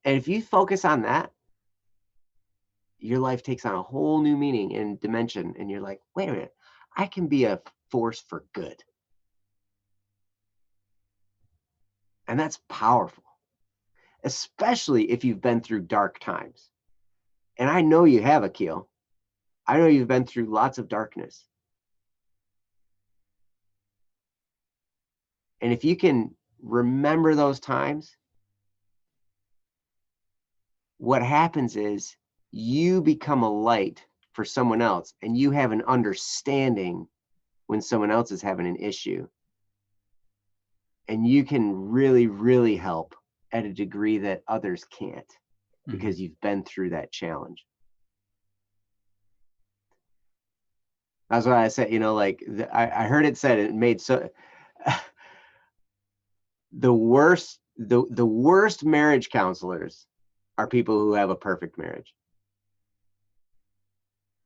And if you focus on that, your life takes on a whole new meaning and dimension. And you're like, wait a minute, I can be a force for good. And that's powerful, especially if you've been through dark times. And I know you have, Akil. I know you've been through lots of darkness. And if you can remember those times, what happens is you become a light for someone else, and you have an understanding when someone else is having an issue. And you can really, really help at a degree that others can't, because you've been through that challenge. That's why I said, you know, like I heard it said, it made so the worst marriage counselors are people who have a perfect marriage.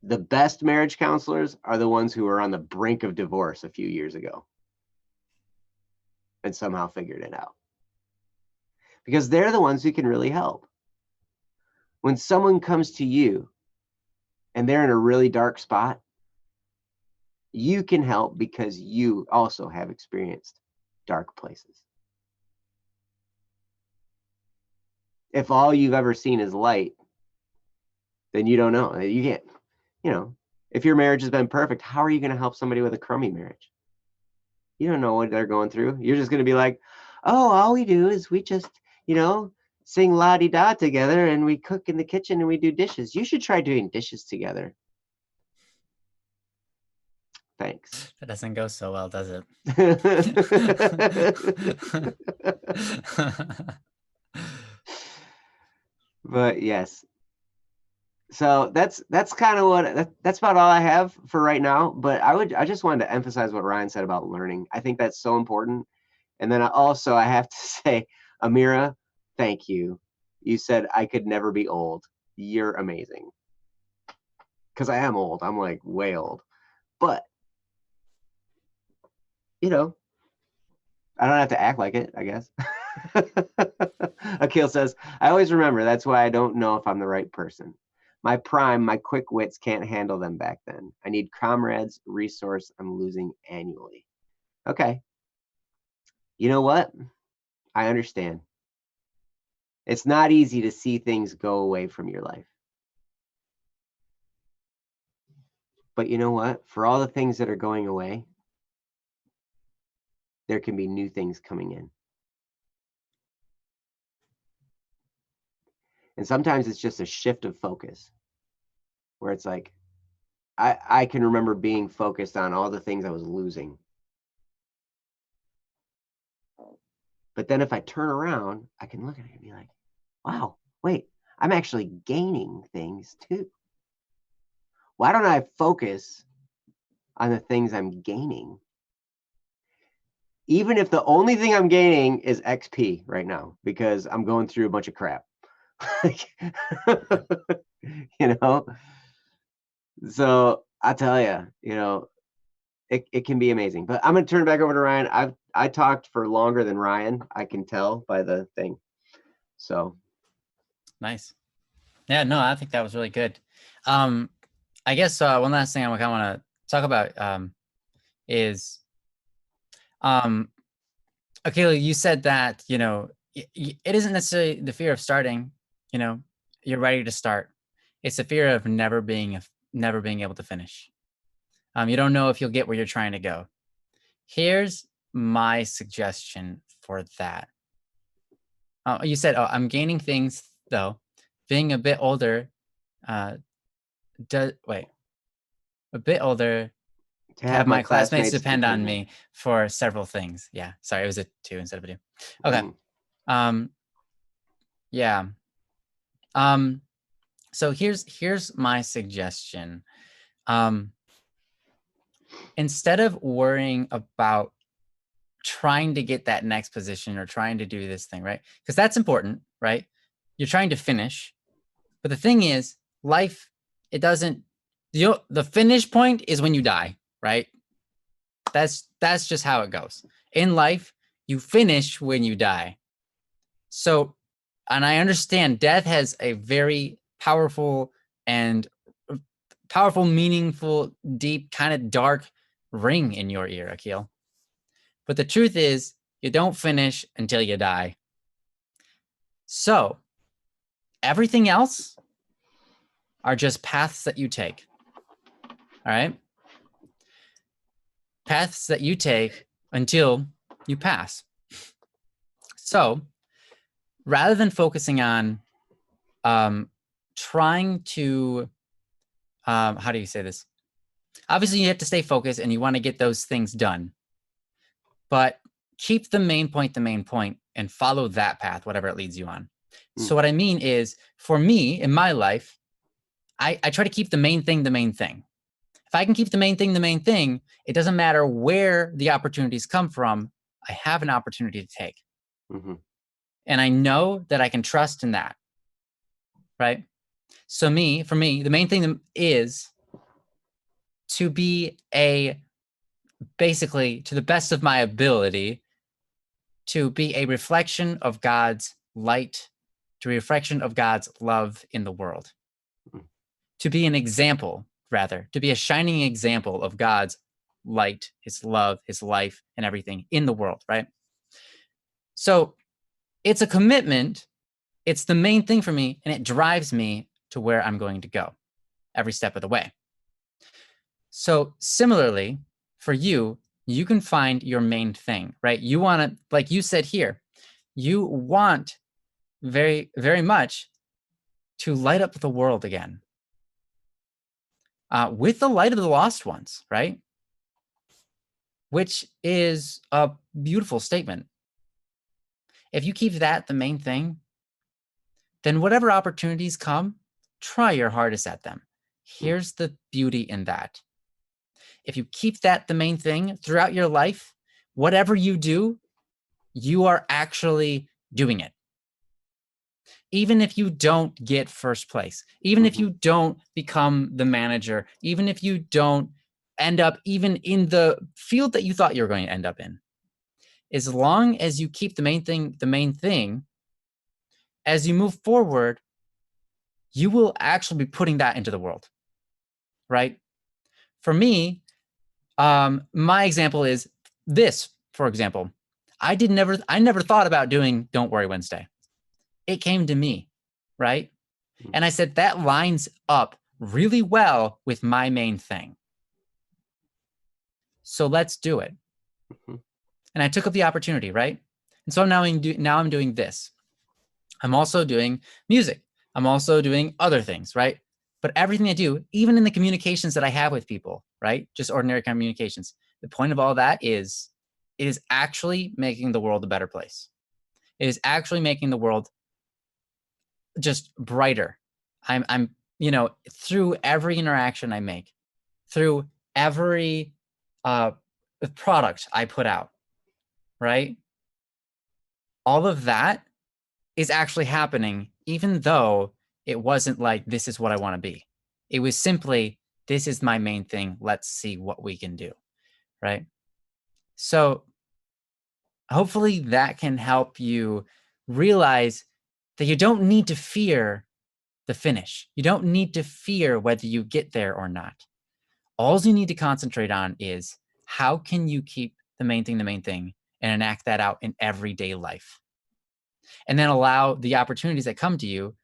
The best marriage counselors are the ones who were on the brink of divorce a few years ago and somehow figured it out, because they're the ones who can really help. When someone comes to you and they're in a really dark spot, you can help because you also have experienced dark places. If all you've ever seen is light, then you don't know. You can't, you know, if your marriage has been perfect, how are you going to help somebody with a crummy marriage? You don't know what they're going through. You're just going to be like, oh, all we do is we just, you know, sing la-di-da together, and we cook in the kitchen and we do dishes. You should try doing dishes together. Thanks. That doesn't go so well, does it? But yes. So that's kind of what that's about all I have for right now. But I just wanted to emphasize what Ryan said about learning. I think that's so important. And then I have to say, Amira, thank you. You said I could never be old. You're amazing. Because I am old. I'm like way old. But you know, I don't have to act like it, I guess. Akil says, I always remember, that's why I don't know if I'm the right person. My prime, my quick wits can't handle them back then. I need comrades, resource I'm losing annually. Okay. You know what? I understand. It's not easy to see things go away from your life. But you know what? For all the things that are going away, there can be new things coming in. And sometimes it's just a shift of focus, where it's like, I can remember being focused on all the things I was losing. But then if I turn around, I can look at it and be like, wow, wait, I'm actually gaining things too. Why don't I focus on the things I'm gaining? Even if the only thing I'm gaining is XP right now, because I'm going through a bunch of crap. You know? So I tell you, you know, it can be amazing. But I'm going to turn it back over to Ryan. I talked for longer than Ryan. I can tell by the thing. So nice. Yeah, no, I think that was really good. I guess one last thing I kind of want to talk about is, Akil, you said that, you know, it isn't necessarily the fear of starting. You know, you're ready to start. It's the fear of never being able to finish. You don't know if you'll get where you're trying to go. Here's my suggestion for that. You said, "Oh, I'm gaining things though." Being a bit older, a bit older, To to have have my my classmates classmates depend on depend. me for several things. Yeah, sorry, it was a 2 instead of a 2. Okay. Mm. Yeah. So here's my suggestion. Instead of worrying about trying to get that next position or trying to do this thing, right? Because that's important, right? You're trying to finish. But the thing is, life, it doesn't, the finish point is when you die, right? That's just how it goes. In life, you finish when you die. So, and I understand death has a very powerful, meaningful, deep, kind of dark ring in your ear, Akil. But the truth is, you don't finish until you die. So, everything else are just paths that you take. All right? Paths that you take until you pass. So, rather than focusing on trying to, how do you say this? Obviously, you have to stay focused and you want to get those things done. But keep the main point, and follow that path, whatever it leads you on. So what I mean is, for me, in my life, I try to keep the main thing. If I can keep the main thing, it doesn't matter where the opportunities come from. I have an opportunity to take. Mm-hmm. And I know that I can trust in that, right? So for me, the main thing is to be basically, to the best of my ability, to be a reflection of God's light, to a reflection of God's love in the world. To be an example, rather, to be a shining example of God's light, his love, his life, and everything in the world, right? So it's a commitment. It's the main thing for me, and it drives me to where I'm going to go every step of the way. So similarly, for you, you can find your main thing, right? You want to, like you said here, you want very, very much to light up the world again with the light of the lost ones, right? Which is a beautiful statement. If you keep that the main thing, then whatever opportunities come, try your hardest at them. Here's the beauty in that. If you keep that the main thing throughout your life, whatever you do, you are actually doing it. Even if you don't get first place, even if you don't become the manager, even if you don't end up even in the field that you thought you were going to end up in, as long as you keep the main thing, as you move forward, you will actually be putting that into the world, right? For me, my example is this, for example. I never thought about doing Don't Worry Wednesday. It came to me, right? And I said, that lines up really well with my main thing. So let's do it. And I took up the opportunity, right? And so now I'm doing this. I'm also doing music. I'm also doing other things, right? But everything I do, even in the communications that I have with people, right? Just ordinary communications. The point of all that is, it is actually making the world a better place. It is actually making the world just brighter. I'm through every interaction I make, through every product I put out, right? All of that is actually happening, even though it wasn't like, this is what I want to be. It was simply, this is my main thing. Let's see what we can do, right? So hopefully that can help you realize that you don't need to fear the finish. You don't need to fear whether you get there or not. All you need to concentrate on is, how can you keep the main thing and enact that out in everyday life? and then allow the opportunities that come to you,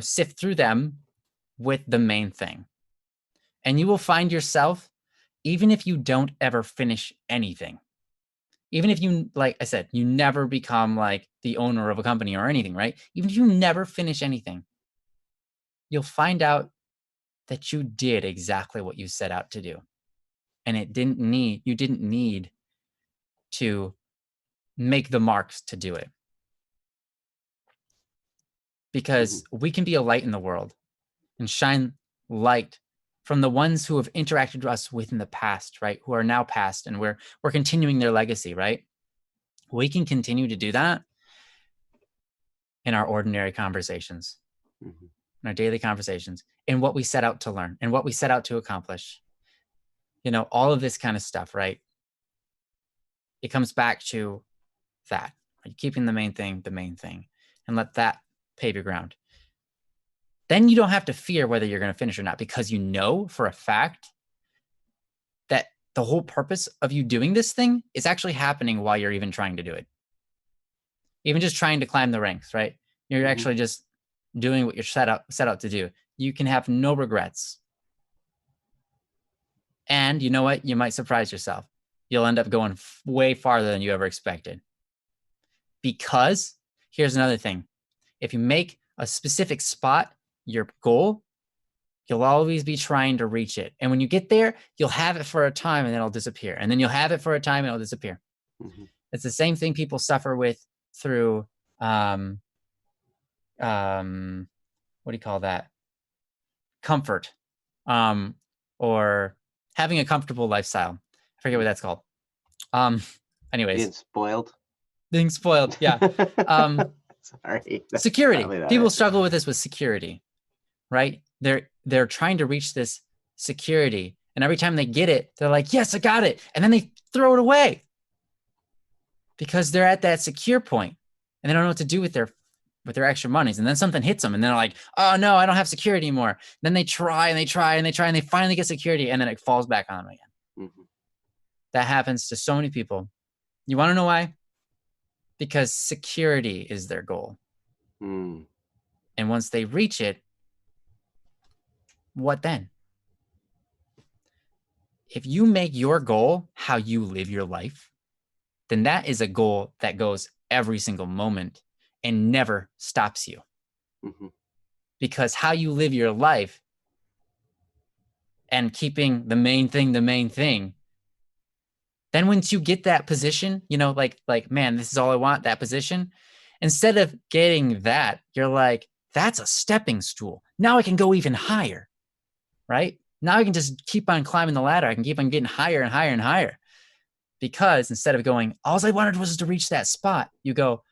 sift through them with the main thing. And you will find yourself, even if you don't ever finish anything, even if you, like I said, you never become like the owner of a company or anything, right? Even if you never finish anything, you'll find out that you did exactly what you set out to do. And you didn't need to make the marks to do it. Because we can be a light in the world and shine light from the ones who have interacted with us within the past, right? Who are now past, and we're continuing their legacy, right? We can continue to do that in our ordinary conversations, in our daily conversations, in what we set out to learn, and what we set out to accomplish. All of this kind of stuff, right? It comes back to that, right? Keeping the main thing, and let that pave your ground. Then you don't have to fear whether you're going to finish or not, because you know for a fact that the whole purpose of you doing this thing is actually happening while you're even trying to do it. Even just trying to climb the ranks, right? You're actually just doing what you're set out to do. You can have no regrets. And you know what? You might surprise yourself. You'll end up going way farther than you ever expected. Because here's another thing. If you make a specific spot your goal, you'll always be trying to reach it. And when you get there, you'll have it for a time and then it'll disappear. And then you'll have it for a time and it'll disappear. It's the same thing people suffer with through, what do you call that? Comfort, or having a comfortable lifestyle. I forget what that's called. Anyways. Being spoiled. Yeah. Sorry. Security. People struggle with this with security, right? They're trying to reach this security, and every time they get it, they're like, yes, I got it. And then they throw it away because they're at that secure point and they don't know what to do with their extra monies. And then something hits them and they're like, oh no, I don't have security anymore. Then they try and they finally get security, and then it falls back on them again. That happens to so many people. You want to know why? Because security is their goal. And once they reach it, what then? If you make your goal how you live your life, then that is a goal that goes every single moment and never stops you. Because how you live your life and keeping the main thing, then once you get that position, like, man, this is all I want, that position. Instead of getting that, you're like, that's a stepping stool. Now I can go even higher, right? Now I can just keep on climbing the ladder. I can keep on getting higher and higher and higher. Because instead of going, all I wanted was to reach that spot, you go,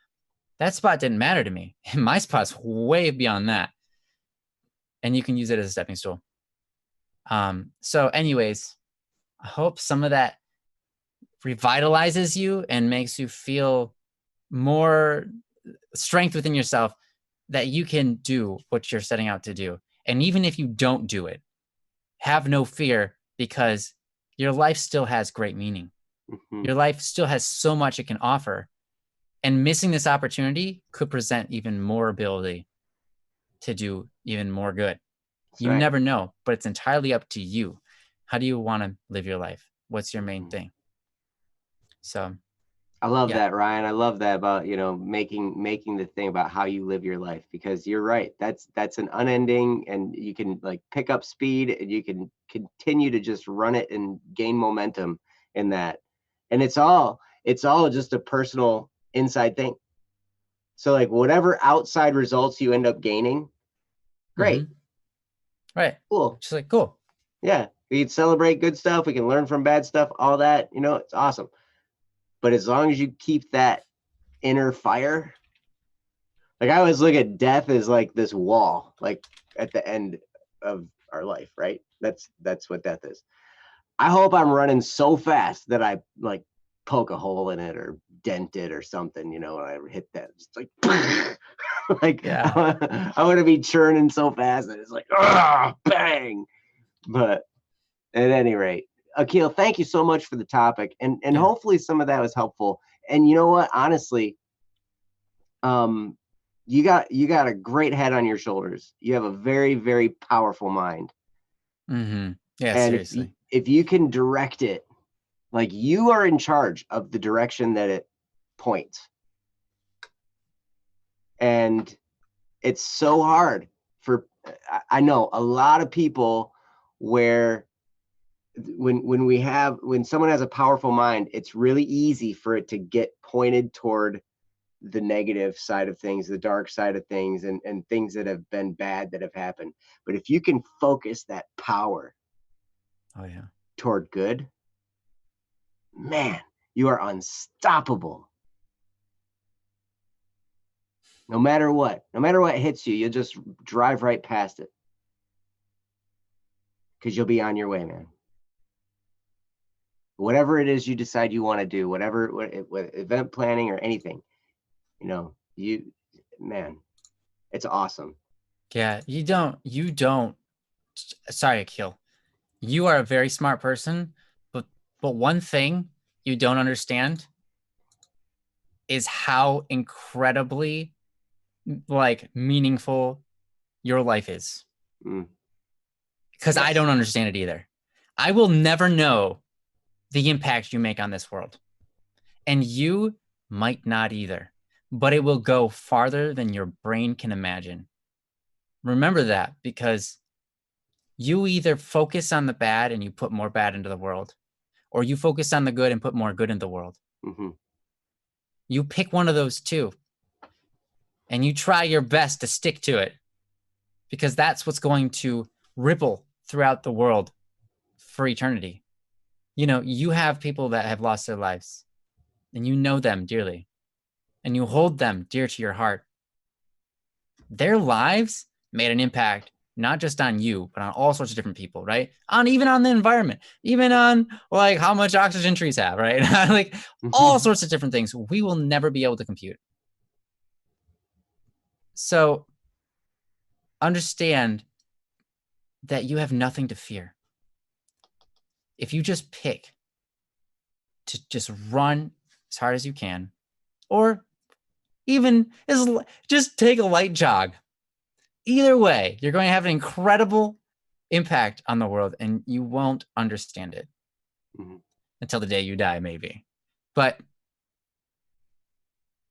that spot didn't matter to me. And my spot's way beyond that. And you can use it as a stepping stool. So anyways, I hope some of that revitalizes you and makes you feel more strength within yourself that you can do what you're setting out to do. And even if you don't do it, have no fear, because your life still has great meaning. Your life still has so much it can offer. And missing this opportunity could present even more ability to do even more good. You never know, but it's entirely up to you. How do you want to live your life? What's your main thing? So I love that, Ryan. I love that about, making the thing about how you live your life, because you're right. That's an unending, and you can like pick up speed and you can continue to just run it and gain momentum in that. And it's all just a personal inside thing. So like whatever outside results you end up gaining, great. Right. Cool. Just like, cool. Yeah. We can celebrate good stuff. We can learn from bad stuff, all that, it's awesome. But as long as you keep that inner fire, like I always look at death as like this wall, like at the end of our life, right? That's what death is. I hope I'm running so fast that I like poke a hole in it or dent it or something, when I hit that. It's like, like I want to be churning so fast that it's like, bang. But at any rate, Akil, thank you so much for the topic. And hopefully some of that was helpful. And you know what? Honestly, you got a great head on your shoulders. You have a very, very powerful mind. Mm-hmm. Yeah, And seriously. if you can direct it, like, you are in charge of the direction that it points. And it's so hard for, I know a lot of people where when someone has a powerful mind, it's really easy for it to get pointed toward the negative side of things, the dark side of things, and things that have been bad that have happened. But if you can focus that power toward good, man, you are unstoppable. No matter what hits you, you'll just drive right past it, because you'll be on your way, man. Whatever it is you decide you want to do, whatever, what event planning or anything, man, it's awesome. Yeah, you don't. Sorry, Akil. You are a very smart person, but one thing you don't understand is how incredibly meaningful your life is. Because Yes. I don't understand it either. I will never know the impact you make on this world. And you might not either, but it will go farther than your brain can imagine. Remember that, because you either focus on the bad and you put more bad into the world, or you focus on the good and put more good in the world. Mm-hmm. You pick one of those two, and you try your best to stick to it, because that's what's going to ripple throughout the world for eternity. You have people that have lost their lives, and you know them dearly, and you hold them dear to your heart. Their lives made an impact, not just on you, but on all sorts of different people, right? Even on the environment, even on how much oxygen trees have, right? All sorts of different things we will never be able to compute. So understand that you have nothing to fear. If you just pick to just run as hard as you can, or even just take a light jog, either way, you're going to have an incredible impact on the world, and you won't understand it until the day you die, maybe. But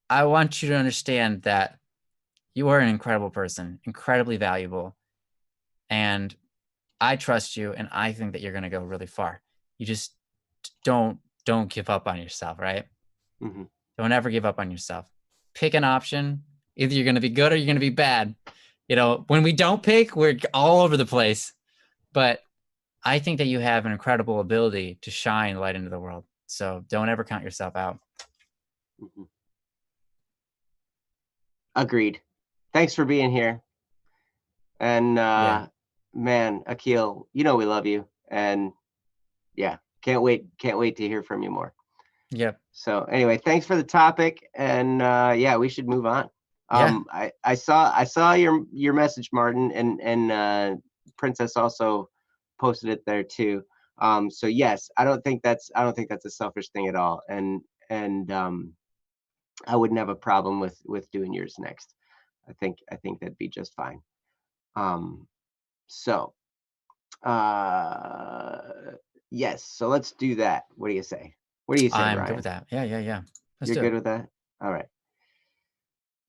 I want you to understand that you are an incredible person, incredibly valuable, and I trust you, and I think that you're going to go really far. You just don't give up on yourself, right? Don't ever give up on yourself. Pick an option. Either you're going to be good or you're going to be bad. When we don't pick, we're all over the place. But I think that you have an incredible ability to shine light into the world. So don't ever count yourself out. Agreed. Thanks for being here. And man, Akil, we love you. And yeah, can't wait to hear from you more. Yep. So anyway, thanks for the topic. And yeah, we should move on. I saw your message, Martin, and Princess also posted it there too. So yes, I don't think that's a selfish thing at all. And I wouldn't have a problem with doing yours next. I think that'd be just fine. So yes, so let's do that. What do you say? I'm Brian? good with that. Yeah. You're good with that? All right.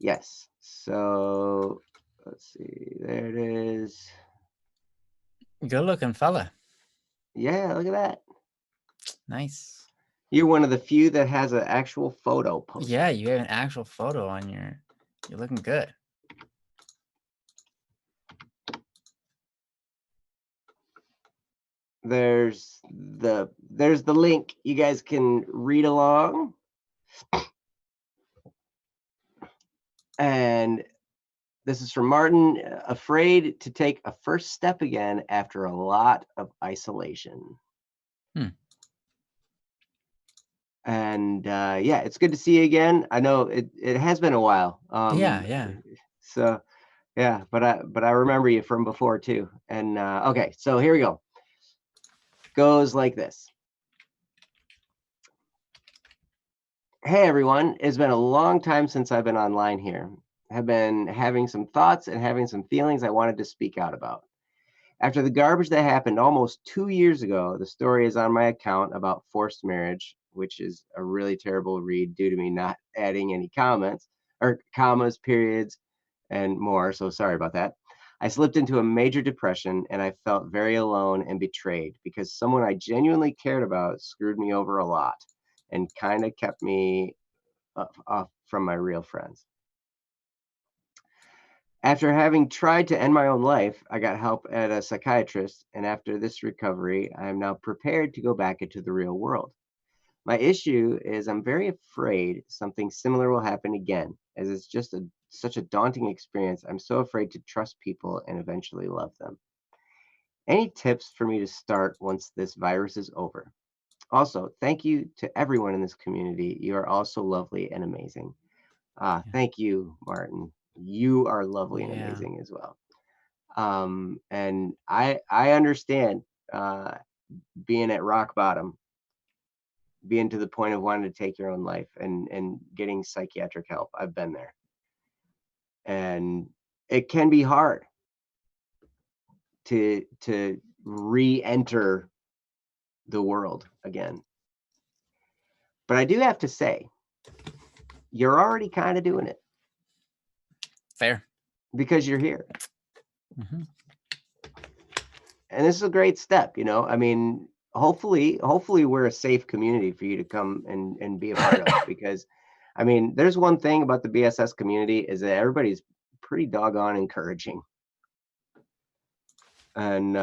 Yes. So let's see. There it is. Good looking fella. Yeah, look at that. Nice. You're one of the few that has an actual photo posted. Yeah, you have an actual photo on you're looking good. There's the link. You guys can read along. And this is from Martin, afraid to take a first step again after a lot of isolation. And yeah, it's good to see you again. I know it has been a while. Yeah. So yeah, but I remember you from before too. And okay, so here we go. Goes like this. Hey everyone, it's been a long time since I've been online here. I've been having some thoughts and having some feelings I wanted to speak out about. After the garbage that happened almost 2 years ago, the story is on my account about forced marriage, which is a really terrible read due to me not adding any comments or commas, periods, and more. So sorry about that. I slipped into a major depression and I felt very alone and betrayed because someone I genuinely cared about screwed me over a lot and kind of kept me off from my real friends. After having tried to end my own life, I got help at a psychiatrist, and after this recovery, I am now prepared to go back into the real world. My issue is I'm very afraid something similar will happen again, as it's just such a daunting experience. I'm so afraid to trust people and eventually love them. Any tips for me to start once this virus is over? Also, thank you to everyone in this community. You are all so lovely and amazing. Yeah. Thank you, Martin. You are lovely and Yeah. amazing as well. And I understand uh, being at rock bottom, being to the point of wanting to take your own life, and getting psychiatric help. I've been there, and it can be hard to re-enter the world again. But I do have to say, you're already kind of doing it Fair. because you're here. Mm-hmm. And this is a great step, I mean, hopefully we're a safe community for you to come and be a part of, because I mean, there's one thing about the BSS community is that everybody's pretty doggone encouraging. And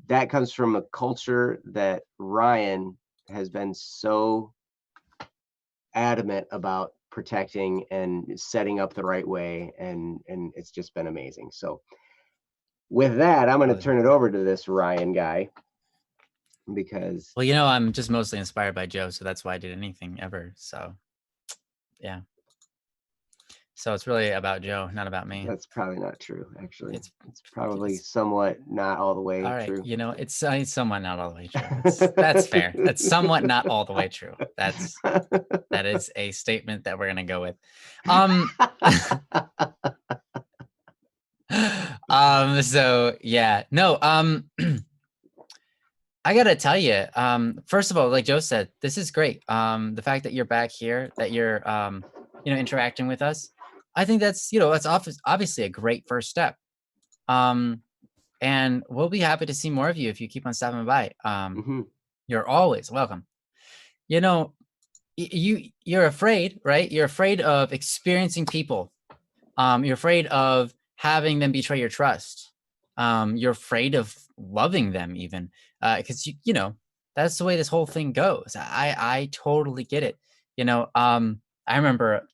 that comes from a culture that Ryan has been so adamant about protecting and setting up the right way, and it's just been amazing. So with that, I'm going to turn it over to this Ryan guy, because Well, I'm just mostly inspired by Joe, so that's why I did anything ever. So, yeah. So it's really about Joe, not about me. that's probably not true, actually. It's It's probably it's somewhat not all the way all right. true. It's somewhat not all the way true. That's fair. That's somewhat not all the way true. That is a statement that we're gonna go with. So yeah, no, I gotta tell you, first of all, like Joe said, this is great. The fact that you're back here, that you're, interacting with us, I think that's obviously a great first step. And we'll be happy to see more of you if you keep on stopping by. Hmm. You're always welcome. You know, you're afraid, right? You're afraid of experiencing people. You're afraid of having them betray your trust. You're afraid of loving them, even, because that's the way this whole thing goes. I totally get it. I remember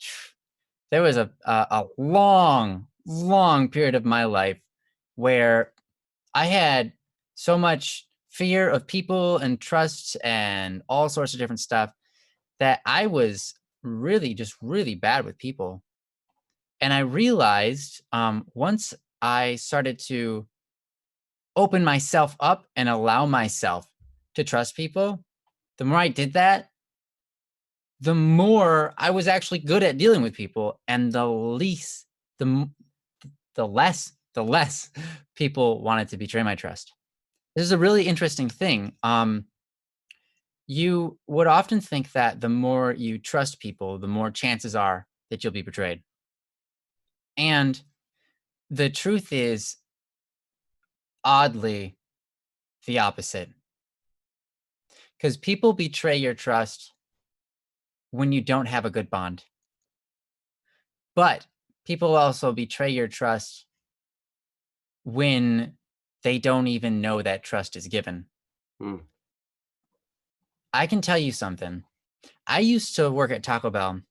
there was a long period of my life where I had so much fear of people and trust and all sorts of different stuff that I was really just really bad with people. And I realized, once I started to open myself up and allow myself to trust people, the more I did that, the more I was actually good at dealing with people, and the m- the less people wanted to betray my trust. This is a really interesting thing. You would often think that the more you trust people, the more chances are that you'll be betrayed. And the truth is, oddly, the opposite. Because people betray your trust when you don't have a good bond. But people also betray your trust when they don't even know that trust is given. Mm. I can tell you something. I used to work at Taco Bell,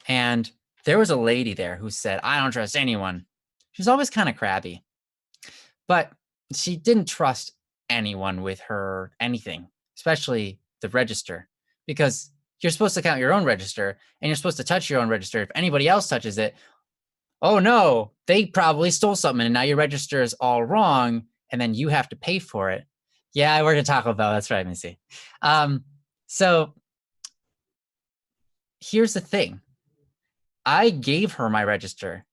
and there was a lady there who said, I don't trust anyone. She's always kind of crabby, but she didn't trust anyone with her anything, especially the register, because you're supposed to count your own register and you're supposed to touch your own register. If anybody else touches it, oh no, they probably stole something and now your register is all wrong and then you have to pay for it. Yeah, I work at Taco Bell. That's right, Missy. So here's the thing. I gave her my register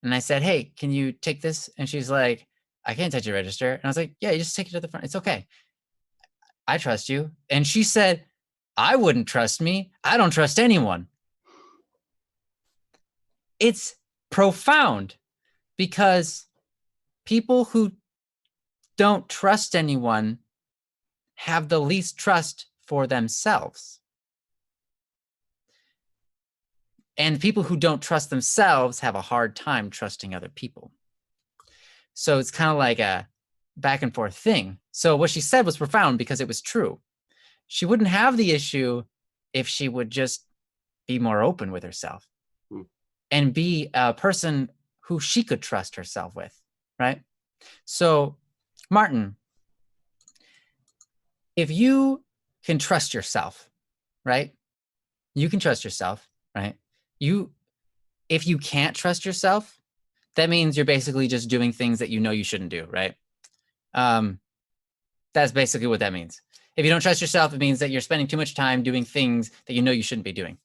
and I said, hey, can you take this? And she's like, I can't touch your register. And I was like, yeah, you just take it to the front. It's okay. I trust you. And she said, I wouldn't trust me. I don't trust anyone. It's profound because people who don't trust anyone have the least trust for themselves. And people who don't trust themselves have a hard time trusting other people. So it's kind of like a back and forth thing. So what she said was profound because it was true. She wouldn't have the issue if she would just be more open with herself and be a person who she could trust herself with, right? So, Martin, if you can trust yourself, right? You can trust yourself, right? If you can't trust yourself, that means you're basically just doing things that you know you shouldn't do, right? That's basically what that means. If you don't trust yourself, it means that you're spending too much time doing things that you know you shouldn't be doing.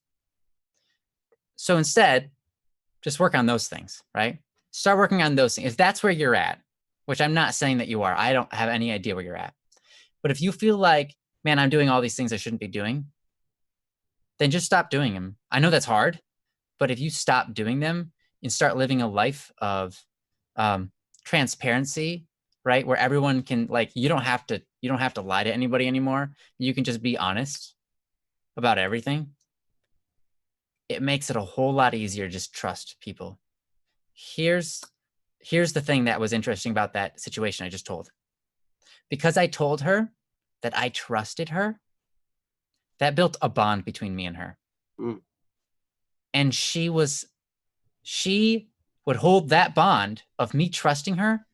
So instead, just work on those things, right? Start working on those things. If that's where you're at, which I'm not saying that you are, I don't have any idea where you're at. But if you feel like, man, I'm doing all these things I shouldn't be doing, then just stop doing them. I know that's hard, but if you stop doing them and start living a life of transparency, right, where everyone can, like, you don't have to lie to anybody anymore. You can just be honest about everything. It makes it a whole lot easier to just trust people. Here's the thing that was interesting about that situation I just told. Because I told her that I trusted her, that built a bond between me and her. And she would hold that bond of me trusting her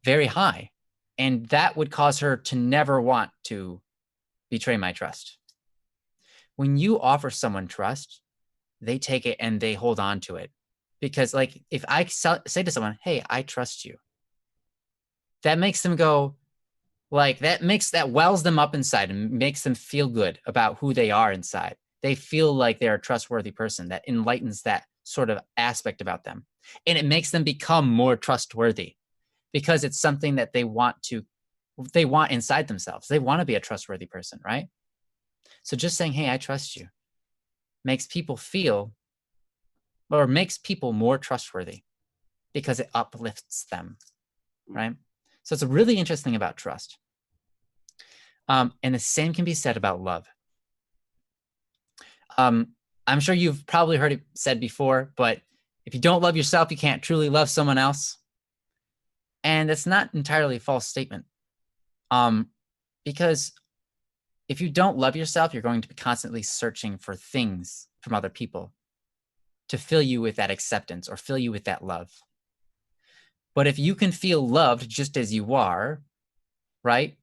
very high. And that would cause her to never want to betray my trust. When you offer someone trust, they take it and they hold on to it. Because, like, if I say to someone, hey, I trust you, that makes them go, like, that wells them up inside and makes them feel good about who they are inside. They feel like they're a trustworthy person. That enlightens that sort of aspect about them. And it makes them become more trustworthy because it's something that they want inside themselves. They want to be a trustworthy person, right? So just saying, hey, I trust you, makes people more trustworthy because it uplifts them, right? So it's really interesting about trust. And the same can be said about love. I'm sure you've probably heard it said before, but if you don't love yourself, you can't truly love someone else. And that's not entirely a false statement. Because if you don't love yourself, you're going to be constantly searching for things from other people to fill you with that acceptance or fill you with that love. But if you can feel loved just as you are, right,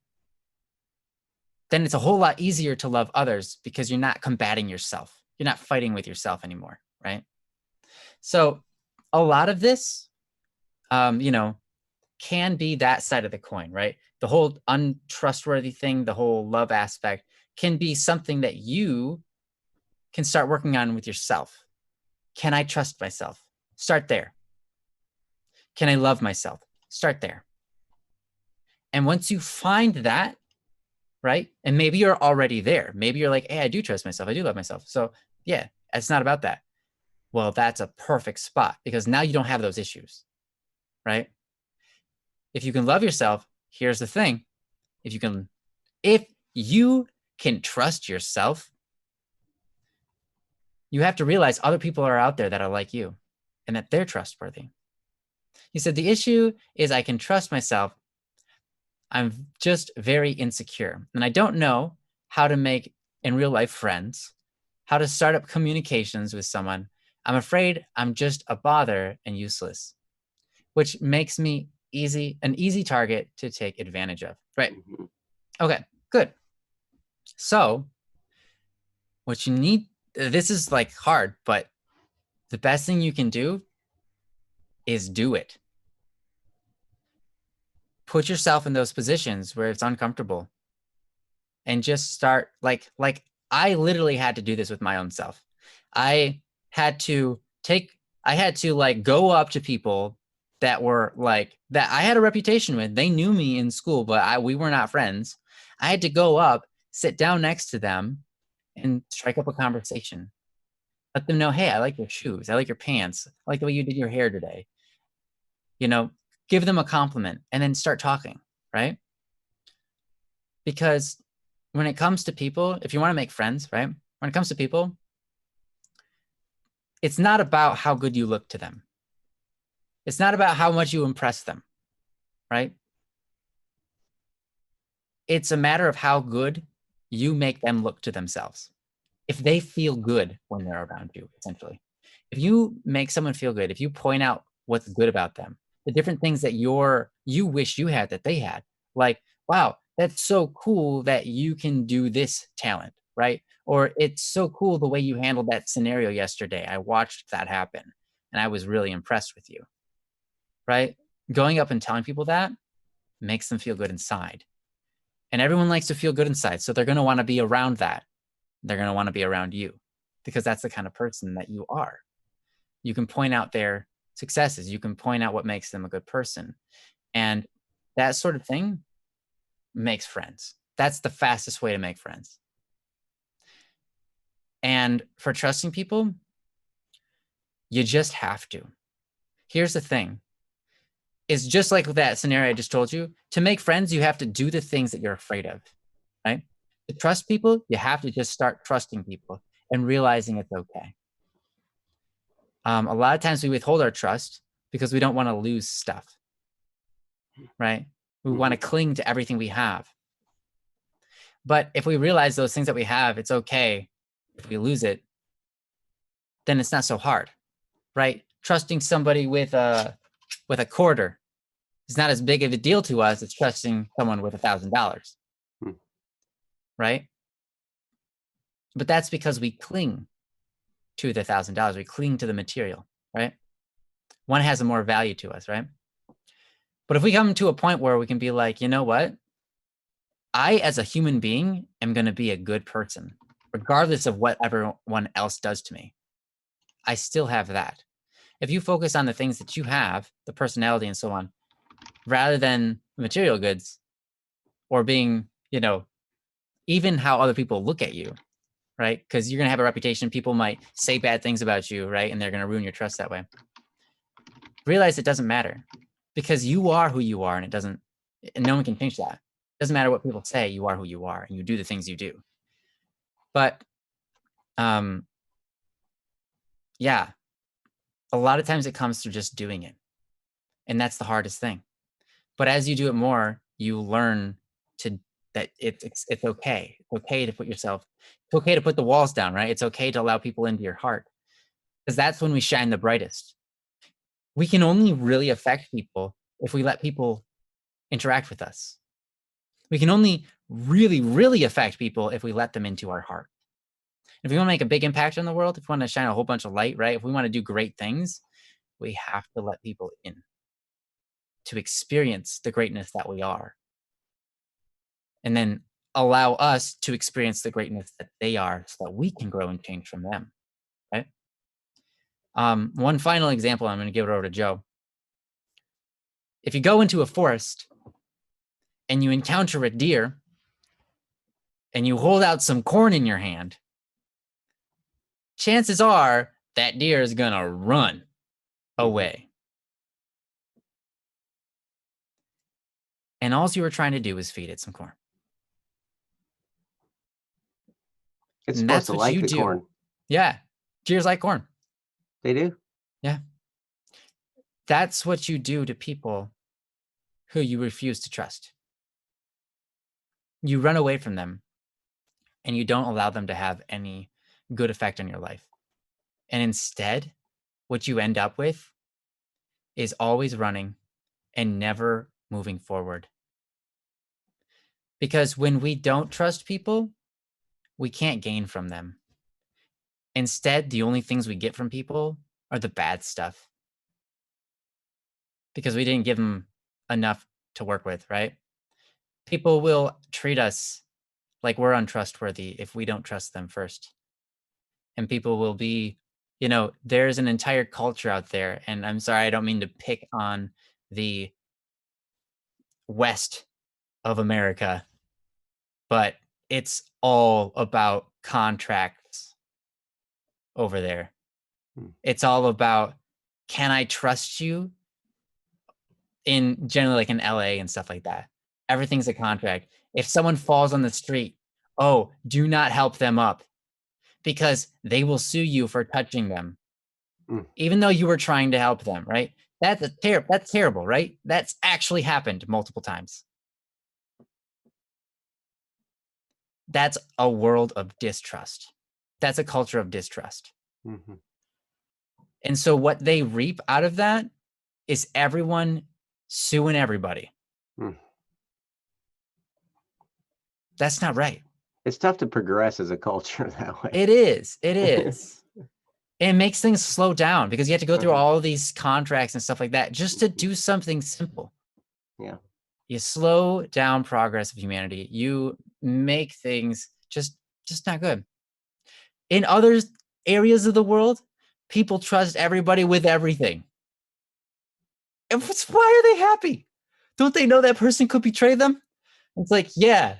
then it's a whole lot easier to love others because you're not combating yourself. You're not fighting with yourself anymore, right? So a lot of this, can be that side of the coin, right? The whole untrustworthy thing, the whole love aspect can be something that you can start working on with yourself. Can I trust myself? Start there. Can I love myself? Start there. And once you find that, right? And maybe you're already there. Maybe you're like, hey, I do trust myself. I do love myself. So yeah, it's not about that. Well, that's a perfect spot because now you don't have those issues, right? If you can love yourself, here's the thing. If you can trust yourself, you have to realize other people are out there that are like you and that they're trustworthy. He said, the issue is I can trust myself. I'm just very insecure. And I don't know how to make in real life friends, how to start up communications with someone. I'm afraid I'm just a bother and useless, which makes me an easy target to take advantage of. Right. Okay, good. So what you need, this is like hard, but the best thing you can do is do it. Put yourself in those positions where it's uncomfortable and just start like I literally had to do this with my own self. I had to like go up to people that were like that I had a reputation with. They knew me in school, but we were not friends. I had to go up, sit down next to them, and strike up a conversation. Let them know, hey, I like your shoes. I like your pants. I like the way you did your hair today. You know, give them a compliment and then start talking, right? Because when it comes to people, if you want to make friends, right? When it comes to people, it's not about how good you look to them. It's not about how much you impress them, right? It's a matter of how good you make them look to themselves. If they feel good when they're around you, essentially. If you make someone feel good, if you point out what's good about them, the different things that you wish you had that they had, like, wow, that's so cool that you can do this talent, right? Or it's so cool the way you handled that scenario yesterday. I watched that happen and I was really impressed with you, right? Going up and telling people that makes them feel good inside. And everyone likes to feel good inside. So they're going to want to be around that. They're going to want to be around you because that's the kind of person that you are. You can point out their successes. You can point out what makes them a good person. And that sort of thing makes friends. That's the fastest way to make friends. And for trusting people, you just have to. Here's the thing. It's just like that scenario I just told you. To make friends, you have to do the things that you're afraid of, right? To trust people, you have to just start trusting people and realizing it's okay. A lot of times we withhold our trust because we don't want to lose stuff, right? We want to cling to everything we have. But if we realize those things that we have, it's okay if we lose it, then it's not so hard, right? Trusting somebody with a quarter is not as big of a deal to us as trusting someone with $1,000, right? But that's because we cling to the $1,000. We cling to the material, right? One has a more value to us, right? But if we come to a point where we can be like, you know what? I, as a human being, am going to be a good person, regardless of what everyone else does to me. I still have that. If you focus on the things that you have, the personality and so on, rather than material goods or being, even how other people look at you, right? Because you're going to have a reputation. People might say bad things about you, right? And they're going to ruin your trust that way. Realize it doesn't matter because you are who you are and no one can change that. It doesn't matter what people say, you are who you are and you do the things you do. But yeah, a lot of times it comes through just doing it. And that's the hardest thing. But as you do it more, you learn that it's okay. It's okay to it's okay to put the walls down, right? It's okay to allow people into your heart. Because that's when we shine the brightest. We can only really affect people if we let people interact with us. We can only really, really affect people if we let them into our heart. If we want to make a big impact on the world, if we want to shine a whole bunch of light, right? If we want to do great things, we have to let people in to experience the greatness that we are. And then allow us to experience the greatness that they are so that we can grow and change from them, right? One final example, I'm going to give it over to Joe. If you go into a forest and you encounter a deer and you hold out some corn in your hand, chances are that deer is going to run away. And all you were trying to do was feed it some corn. It's And supposed that's to what like you the do. corn. Yeah. Deers like corn. They do. Yeah. That's what you do to people who you refuse to trust. You run away from them and you don't allow them to have any good effect on your life. And instead, what you end up with is always running and never moving forward. Because when we don't trust people, we can't gain from them. Instead, the only things we get from people are the bad stuff. Because we didn't give them enough to work with, right? People will treat us like we're untrustworthy if we don't trust them first. and people will be, there's an entire culture out there. And I'm sorry, I don't mean to pick on the West of America, but it's all about contracts over there. Mm. It's all about, can I trust you? In generally, like in LA and stuff like that, everything's a contract. If someone falls on the street, oh, do not help them up, because they will sue you for touching them, Mm. even though you were trying to help them, right? That's terrible, right? That's actually happened multiple times. That's a world of distrust. That's a culture of distrust. Mm-hmm. And so what they reap out of that is everyone suing everybody. Mm. That's not right. It's tough to progress as a culture that way. It is. It is. It makes things slow down because you have to go through all of these contracts and stuff like that just to do something simple. Yeah. You slow down progress of humanity. You make things just not good. In other areas of the world, people trust everybody with everything. And why are they happy? Don't they know that person could betray them? It's like, yeah,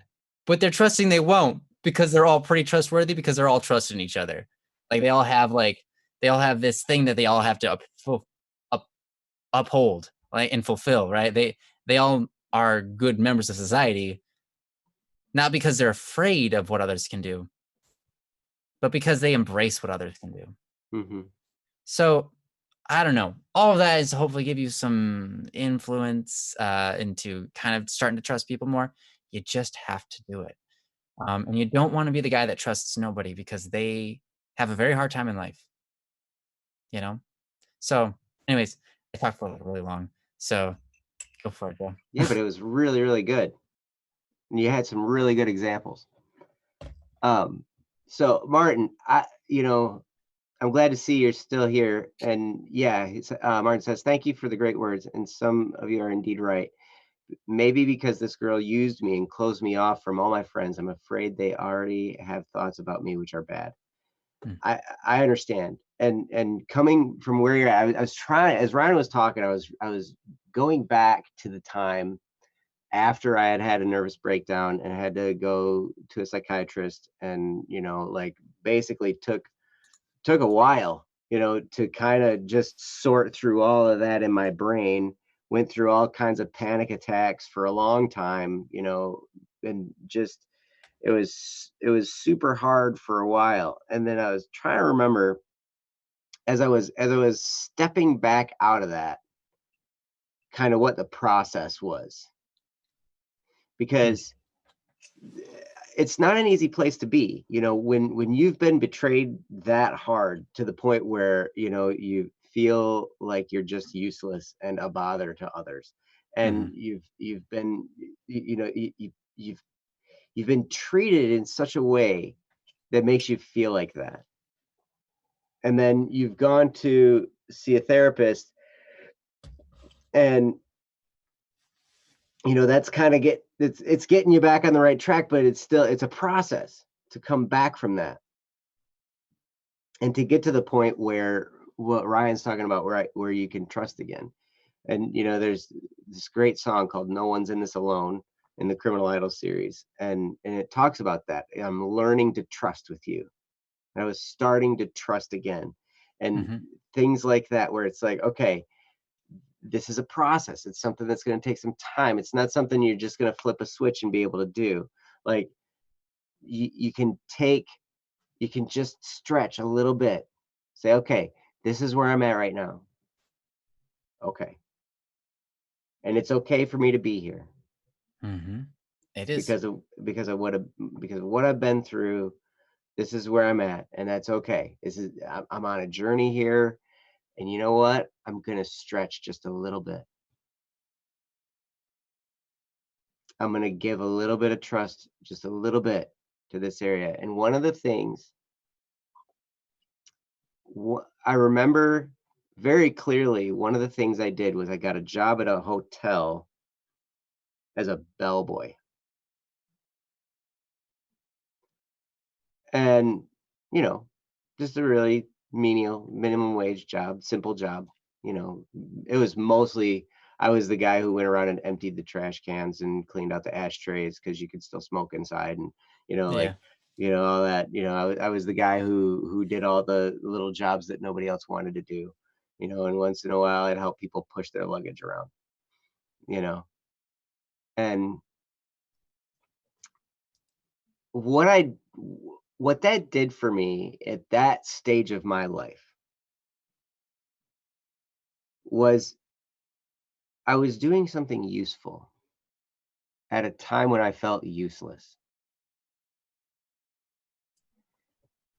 but they're trusting they won't, because they're all pretty trustworthy, because they're all trusting each other. Like they all have this thing that they all have to uphold, like, and fulfill, right? They all are good members of society, not because they're afraid of what others can do, but because they embrace what others can do. Mm-hmm. So I don't know. All of that is to hopefully give you some influence into kind of starting to trust people more. You just have to do it. And you don't want to be the guy that trusts nobody, because they have a very hard time in life, you know? So anyways, I talked for really long. So go for it, Joe. Yeah, but it was really, really good. And you had some really good examples. So Martin, I'm glad to see you're still here. And yeah, Martin says, thank you for the great words. And some of you are indeed right. Maybe because this girl used me and closed me off from all my friends, I'm afraid they already have thoughts about me, which are bad. Hmm. I understand. And coming from where you're at, I was trying, as Ryan was talking, I was going back to the time after I had had a nervous breakdown and had to go to a psychiatrist, and like basically took a while, to kind of just sort through all of that in my brain. Went through all kinds of panic attacks for a long time, and just it was super hard for a while. And then I was trying to remember, as I was stepping back out of that, kind of what the process was, Hmm. because it's not an easy place to be, when you've been betrayed that hard to the point where you feel like you're just useless and a bother to others, and Hmm. you've been you've you've been treated in such a way that makes you feel like that, and then you've gone to see a therapist, and that's kind of it's getting you back on the right track, but it's a process to come back from that, and to get to the point where what Ryan's talking about, where you can trust again. And there's this great song called "No One's in This Alone" in the Criminal Idol series, and it talks about that. I'm learning to trust with you. And I was starting to trust again, and Hmm. things like that, where it's like, okay, this is a process. It's something that's going to take some time. It's not something you're just going to flip a switch and be able to do. Like, you can just stretch a little bit. Say, okay, this is where I'm at right now. Okay. And it's okay for me to be here, Hmm. It is. because of what I've been through. This is where I'm at, and that's okay. I'm on a journey here, and you know what? I'm gonna stretch just a little bit. I'm gonna give a little bit of trust, just a little bit, to this area. And one of the things I remember very clearly, one of the things I did was I got a job at a hotel as a bellboy. And, you know, just a really menial minimum wage job, simple job. You know, it was mostly I was the guy who went around and emptied the trash cans and cleaned out the ashtrays because you could still smoke inside, and Yeah. all that. I was the guy who did all the little jobs that nobody else wanted to do. And once in a while I'd help people push their luggage around. You know, and what I what that did for me at that stage of my life was I was doing something useful at a time when I felt useless.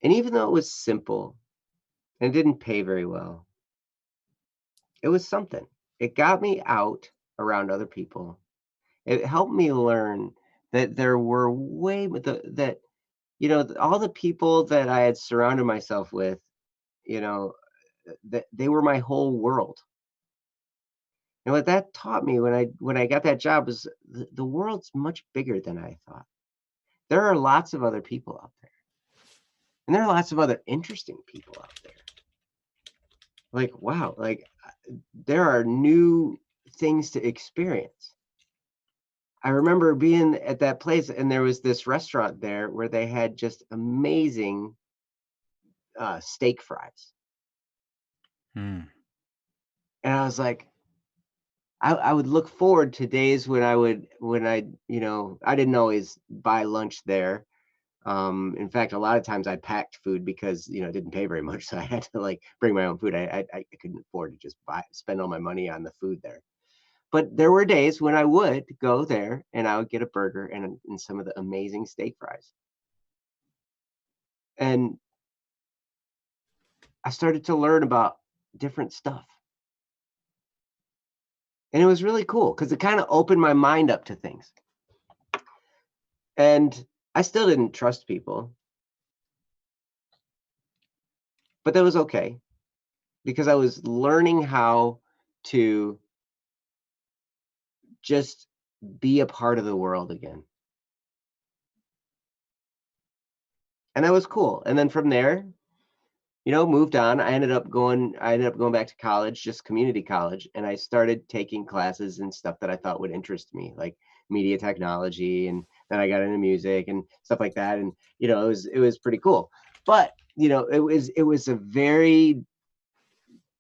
And even though it was simple and didn't pay very well, it was something. It got me out around other people. It helped me learn that there were that all the people that I had surrounded myself with, you know, that they were my whole world. And what that taught me when I got that job was the world's much bigger than I thought. There are lots of other people out there. And there are lots of other interesting people out there. Like, wow, like there are new things to experience. I remember being at that place and there was this restaurant there where they had just amazing steak fries. Hmm. And I was like, I would look forward to days when I didn't always buy lunch there. In fact, a lot of times I packed food because it didn't pay very much, so I had to like bring my own food. I couldn't afford to just spend all my money on the food there. But there were days when I would go there and I would get a burger and some of the amazing steak fries. And I started to learn about different stuff. And it was really cool because it kind of opened my mind up to things. And I still didn't trust people, but that was okay because I was learning how to just be a part of the world again. And that was cool. And then from there, moved on. I ended up going back to college, just community college, and I started taking classes and stuff that I thought would interest me, like media technology, and then I got into music and stuff like that. And it was pretty cool. But it was a very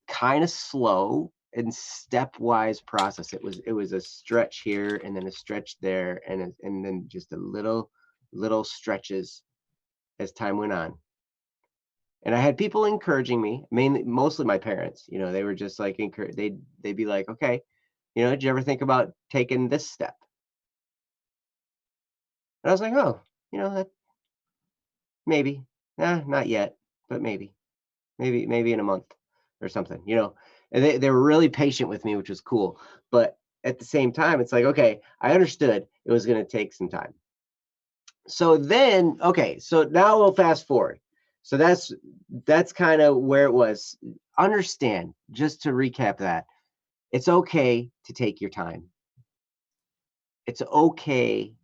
kind of slow and stepwise process. It was a stretch here and then a stretch there and then just a little stretches as time went on. And I had people encouraging me, mainly mostly my parents. They were just like they'd be like, "Okay, did you ever think about taking this step?" And I was like, "Oh, that maybe. Not yet, but maybe in a month or something." And they were really patient with me, which was cool. But at the same time, it's like, okay, I understood it was going to take some time. So then, okay, so now we'll fast forward. So that's kind of where it was. Understand, just to recap that, it's okay to take your time. It's okay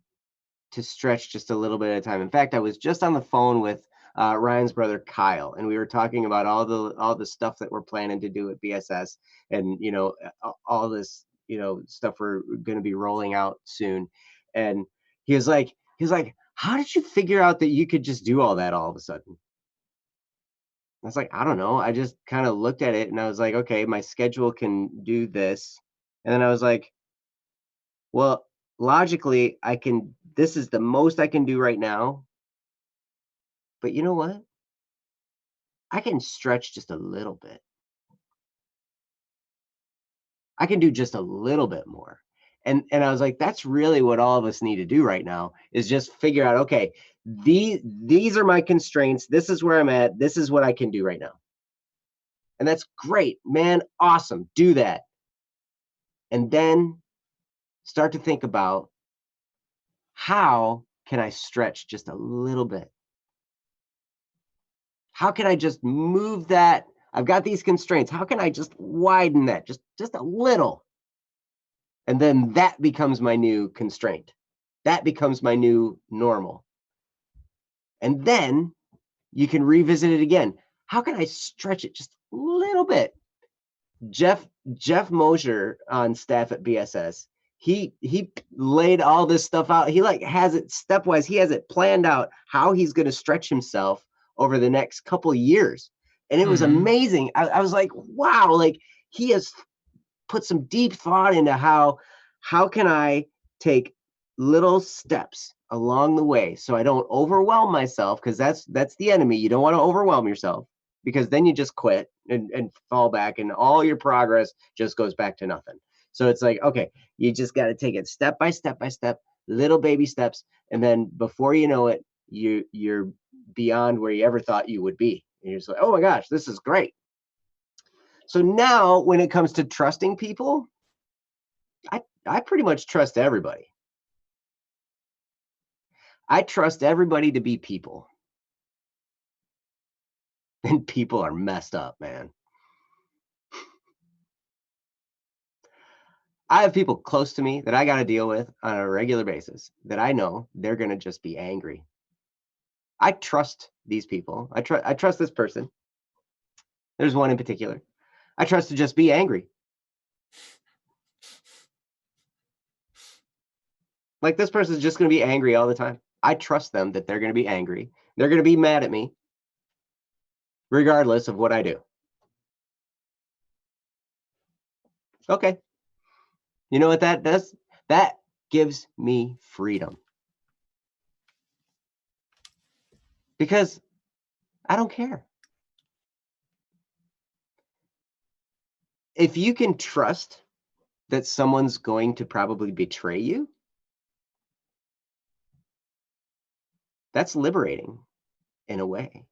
to stretch just a little bit at a time. In fact, I was just on the phone with Ryan's brother Kyle, and we were talking about all the stuff that we're planning to do at BSS, and all this stuff we're going to be rolling out soon. And he was like, "How did you figure out that you could just do all that all of a sudden?" I was like, "I don't know. I just kind of looked at it and I was like, okay, my schedule can do this." And then I was like, well, logically, this is the most I can do right now. But you know what? I can stretch just a little bit. I can do just a little bit more. And I was like, that's really what all of us need to do right now is just figure out, okay, these are my constraints. This is where I'm at. This is what I can do right now. And that's great, man. Awesome. Do that. And then start to think about how can I stretch just a little bit? How can I just move that? I've got these constraints. How can I just widen that just a little? And then that becomes my new constraint. That becomes my new normal. And then you can revisit it again. how can I stretch it just a little bit? Jeff Mosher on staff at BSS, he laid all this stuff out. He like has it stepwise. He has it planned out how he's going to stretch himself over the next couple of years. And it was amazing. I was like, wow, like he has put some deep thought into how can I take little steps along the way so I don't overwhelm myself, because that's the enemy. You don't want to overwhelm yourself, because then you just quit and fall back, and all your progress just goes back to nothing. So it's like, okay, you just got to take it step by step by step, little baby steps, and then before you know it, you're beyond where you ever thought you would be. And you're just like, oh my gosh, this is great. So now when it comes to trusting people, I pretty much trust everybody. I trust everybody to be people. And people are messed up, man. I have people close to me that I got to deal with on a regular basis that I know they're going to just be angry. I trust these people. I trust this person. There's one in particular. I trust to just be angry. Like, this person is just going to be angry all the time. I trust them that they're going to be angry. They're going to be mad at me regardless of what I do. Okay. You know what that does? That gives me freedom. Because I don't care. If you can trust that someone's going to probably betray you, that's liberating in a way.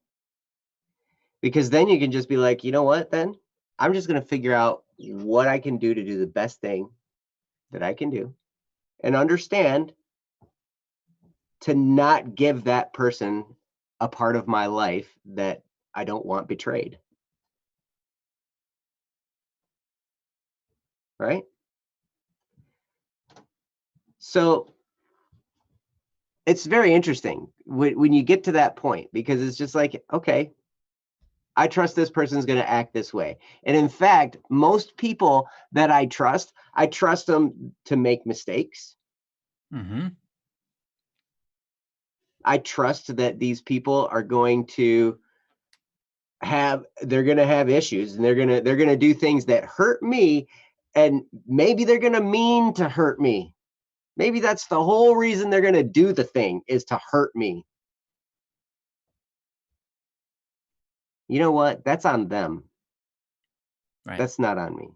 Because then you can just be like, you know what, then I'm just going to figure out what I can do to do the best thing that I can do, and understand to not give that person a part of my life that I don't want betrayed. Right? So it's very interesting when you get to that point, because it's just like, okay, I trust this person's going to act this way. And in fact, most people that I trust them to make mistakes. I trust that these people are going to have issues, and they're going to do things that hurt me, and maybe they're going to mean to hurt me. Maybe that's the whole reason they're going to do the thing, is to hurt me. You know what? That's on them. Right. That's not on me.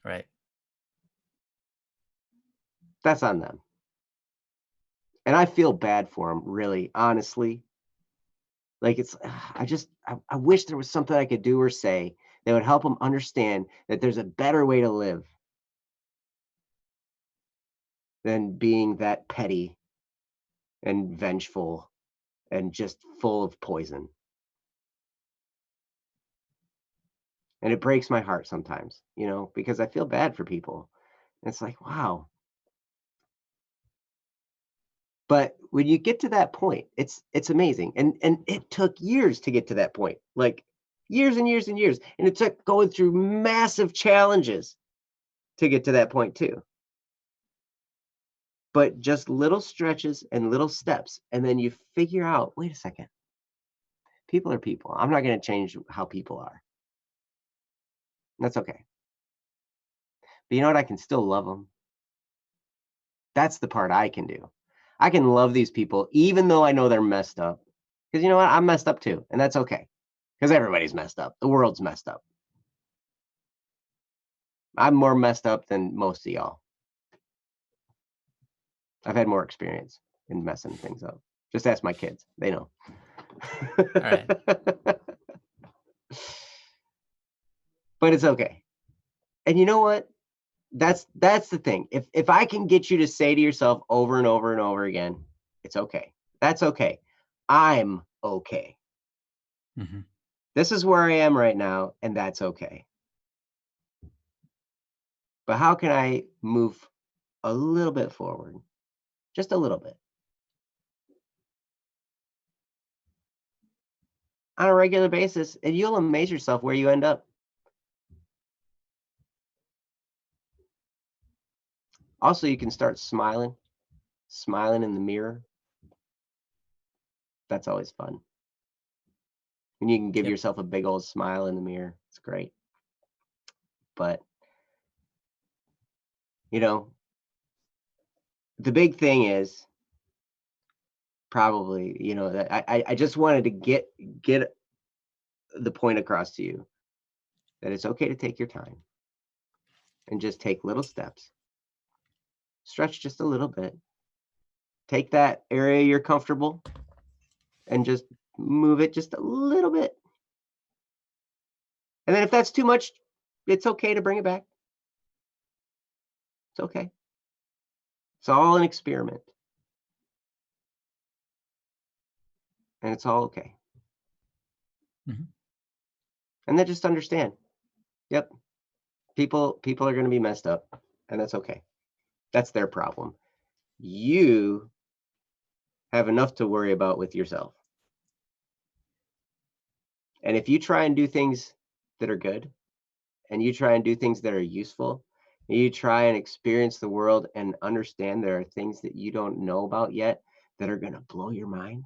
Right. That's on them. And I feel bad for them, really, honestly. Like, it's, I wish there was something I could do or say that would help them understand that there's a better way to live than being that petty and vengeful and just full of poison. And it breaks my heart sometimes, because I feel bad for people. It's like, wow. But when you get to that point, it's amazing. And it took years to get to that point, like years and years and years. And it took going through massive challenges to get to that point too. But just little stretches and little steps. And then you figure out, wait a second, people are people. I'm not going to change how people are. That's okay. But you know what? I can still love them. That's the part I can do. I can love these people, even though I know they're messed up. Because you know what? I'm messed up too. And that's okay. Because everybody's messed up. The world's messed up. I'm more messed up than most of y'all. I've had more experience in messing things up. Just ask my kids. They know. All right. But it's okay. And you know what? That's the thing. If I can get you to say to yourself over and over and over again, it's okay. That's okay. I'm okay. This is where I am right now, and that's okay. But how can I move a little bit forward? Just a little bit. on a regular basis, and you'll amaze yourself where you end up. Also, you can start smiling in the mirror. That's always fun. And you can give Yep. yourself a big old smile in the mirror. It's great. But, you know, the big thing is probably, that I just wanted to get the point across to you that it's okay to take your time and just take little steps. Stretch just a little bit. Take that area you're comfortable and just move it just a little bit. And then if that's too much, it's okay to bring it back. It's okay. It's all an experiment. And it's all okay. Mhm. And then just understand. Yep. People are going to be messed up, and that's okay. That's their problem. You have enough to worry about with yourself. And if you try and do things that are good, and you try and do things that are useful, and you try and experience the world and understand there are things that you don't know about yet that are going to blow your mind,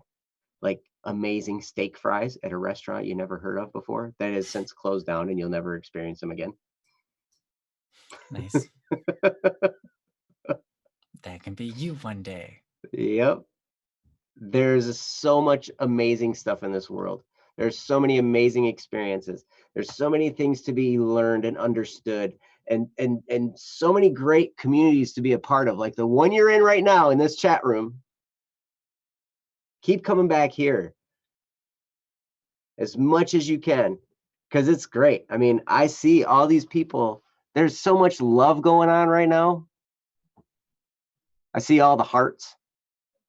like amazing steak fries at a restaurant you never heard of before that has since closed down and you'll never experience them again. Nice. That can be you one day. Yep. There's so much amazing stuff in this world. There's so many amazing experiences. There's so many things to be learned and understood, and so many great communities to be a part of, like the one you're in right now in this chat room. Keep coming back here as much as you can, because it's great. I mean, I see all these people. There's so much love going on right now. I see all the hearts.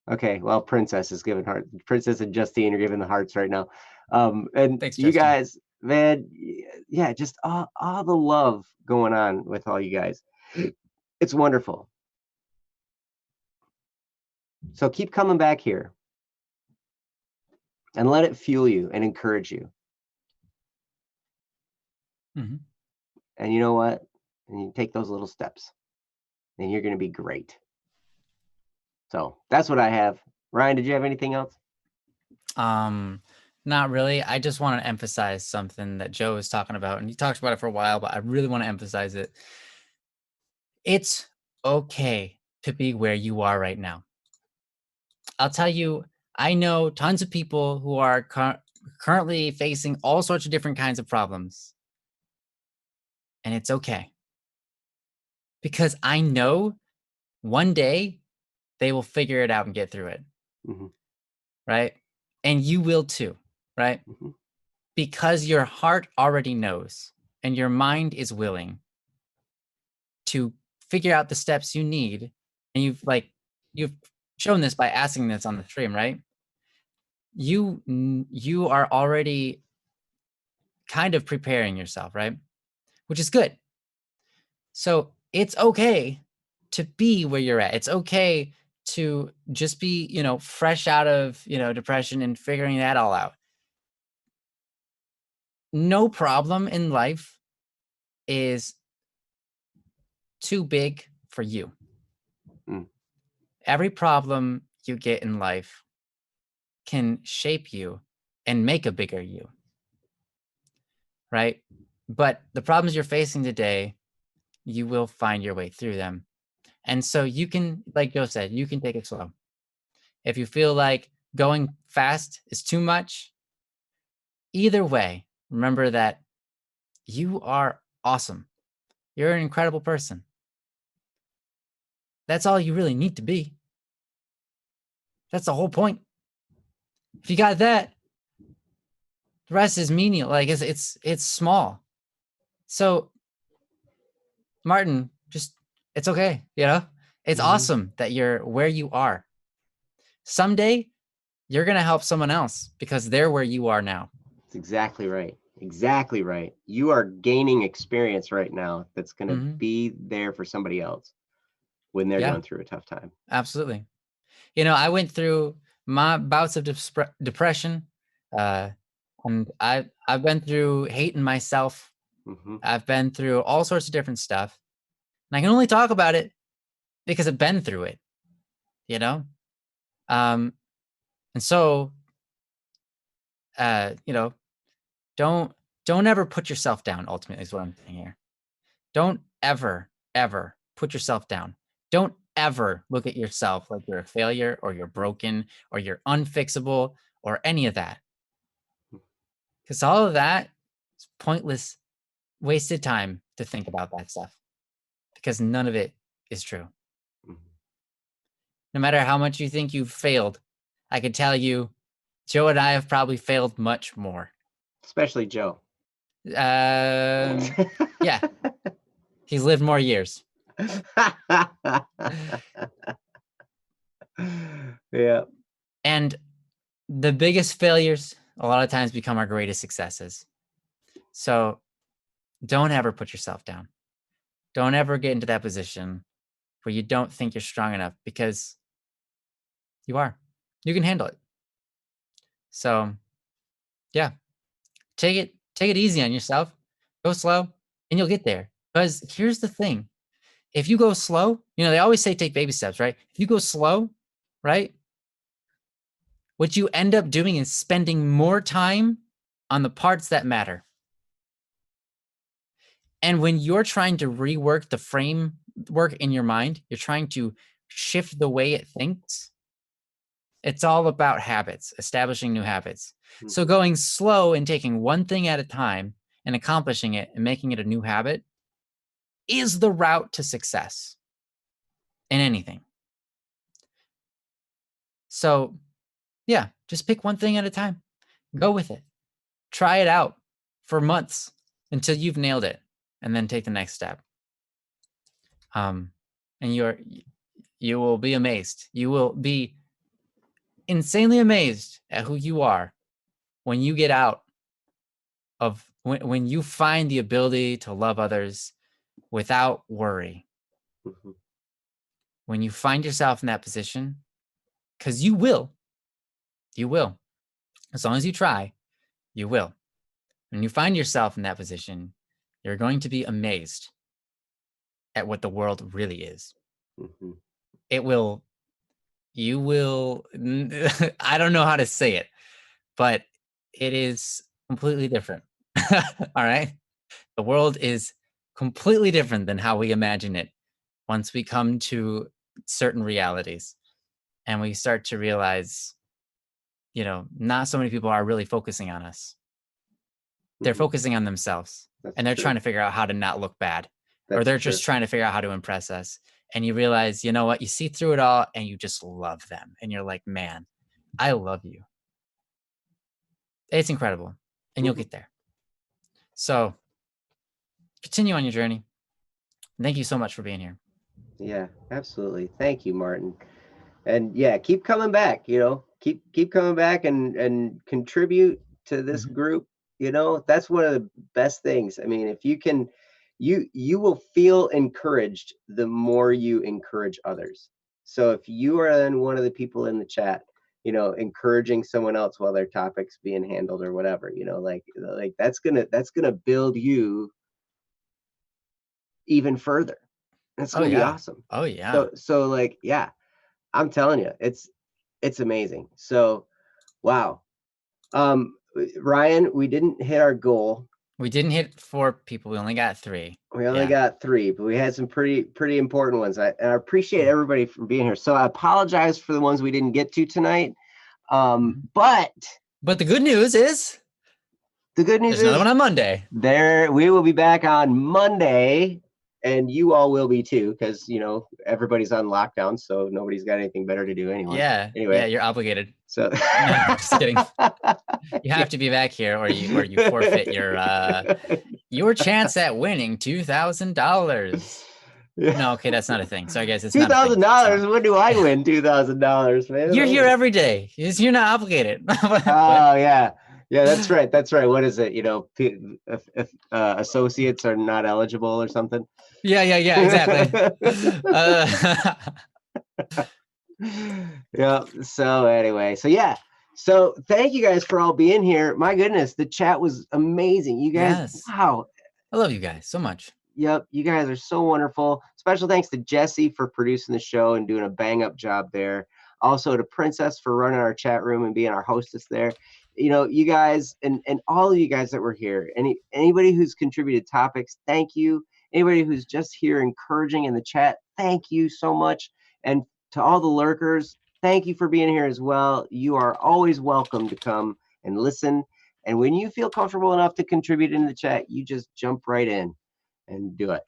Okay, well, Princess is giving heart. Princess and Justine are giving the hearts right now. And Thanks, you Justine. guys, man, yeah, just all the love going on with all you guys. It's wonderful. So keep coming back here and let it fuel you and encourage you. Mm-hmm. And you know what? And you take those little steps, and you're going to be great. So that's what I have. Ryan, did you have anything else? Not really. I just want to emphasize something that Joe was talking about, and he talked about it for a while, but I really want to emphasize it. It's okay to be where you are right now. I'll tell you, I know tons of people who are currently facing all sorts of different kinds of problems. And it's okay. Because I know one day they will figure it out and get through it. Mm-hmm. Right? And you will too. Right? Mm-hmm. Because your heart already knows and your mind is willing to figure out the steps you need. And you've shown this by asking this on the stream, right? You are already kind of preparing yourself, right? Which is good. So it's okay to be where you're at. It's okay to just be, fresh out of, depression and figuring that all out. No problem in life is too big for you. Mm. Every problem you get in life can shape you and make a bigger you. Right? But the problems you're facing today, you will find your way through them. And so you can, like Joe said, you can take it slow. If you feel like going fast is too much, either way, remember that you are awesome. You're an incredible person. That's all you really need to be. That's the whole point. If you got that, the rest is meaningless. Like it's small. So Martin, just it's okay, It's Mm-hmm. awesome that you're where you are. Someday you're gonna help someone else because they're where you are now. That's exactly right. Exactly right. You are gaining experience right now that's going to Mm-hmm. be there for somebody else when they're Yeah, going through a tough time. absolutely. I went through my bouts of depression. And I've been through hating myself. Mm-hmm. I've been through all sorts of different stuff. And I can only talk about it because I've been through it, you know? And so, you know, don't ever put yourself down, ultimately, is what I'm saying here. Don't ever, ever put yourself down. Don't ever look at yourself like you're a failure or you're broken or you're unfixable or any of that. Because all of that is pointless, wasted time to think about that stuff because none of it is true. Mm-hmm. No matter how much you think you've failed, I can tell you, Joe and I have probably failed much more. Especially Joe. Yeah, he's lived more years. Yeah. And the biggest failures a lot of times become our greatest successes. So don't ever put yourself down. Don't ever get into that position where you don't think you're strong enough, because you are. You can handle it. So yeah, take it easy on yourself. Go slow and you'll get there. Because here's the thing. If you go slow, they always say take baby steps, right? If you go slow, right? What you end up doing is spending more time on the parts that matter. And when you're trying to rework the framework in your mind, you're trying to shift the way it thinks. It's all about habits, establishing new habits. Mm-hmm. So going slow and taking one thing at a time and accomplishing it and making it a new habit is the route to success in anything. So yeah, just pick one thing at a time. Go with it. Try it out for months until you've nailed it, and then take the next step. And you will be amazed. You will be insanely amazed at who you are when you get out of when you find the ability to love others without worry. Mm-hmm. When you find yourself in that position, because you will, as long as you try, you will. When you find yourself in that position, you're going to be amazed at what the world really is. Mm-hmm. You will, I don't know how to say it, but it is completely different. All right. The world is completely different than how we imagine it once we come to certain realities and we start to realize, not so many people are really focusing on us. They're focusing on themselves. And they're trying to figure out how to not look bad. Or they're just trying to figure out how to impress us. And you realize, you know what? You see through it all and you just love them. And you're like, man, I love you. It's incredible. And you'll get there. So continue on your journey. Thank you so much for being here. Yeah, absolutely. Thank you, Martin. And yeah, keep coming back, keep coming back and contribute to this group. That's one of the best things. I mean, if you can, you will feel encouraged the more you encourage others. So if you are then one of the people in the chat, encouraging someone else while their topic's being handled or whatever, like that's gonna build you even further. That's gonna be awesome. Oh yeah. So like, yeah, I'm telling you, it's amazing. So, wow. Ryan, we didn't hit our goal. We didn't hit 4 people. We only got 3. We only got 3, but we had some pretty important ones. I appreciate everybody for being here. So I apologize for the ones we didn't get to tonight. But the good news is there's another one on Monday. We will be back on Monday. And you all will be too, because everybody's on lockdown, so nobody's got anything better to do anyway. Yeah. Anyway, yeah, you're obligated. So no, just kidding. You have to be back here, or you forfeit your chance at winning $2,000. Yeah. No, okay, that's not a thing. Sorry, guys, it's $2,000. When do I win $2,000, man? You're here every day. You're not obligated. Oh yeah. Yeah, that's right. That's right. What is it? If associates are not eligible or something. Yeah, exactly. Yeah. So anyway, So thank you guys for all being here. My goodness, the chat was amazing. You guys, Yes. wow. I love you guys so much. Yep, you guys are so wonderful. Special thanks to Jesse for producing the show and doing a bang up job there. Also to Princess for running our chat room and being our hostess there. You know, you guys and all of you guys that were here. Anybody who's contributed topics, thank you. Anybody who's just here encouraging in the chat, thank you so much. And to all the lurkers, thank you for being here as well. You are always welcome to come and listen. And when you feel comfortable enough to contribute in the chat, you just jump right in and do it.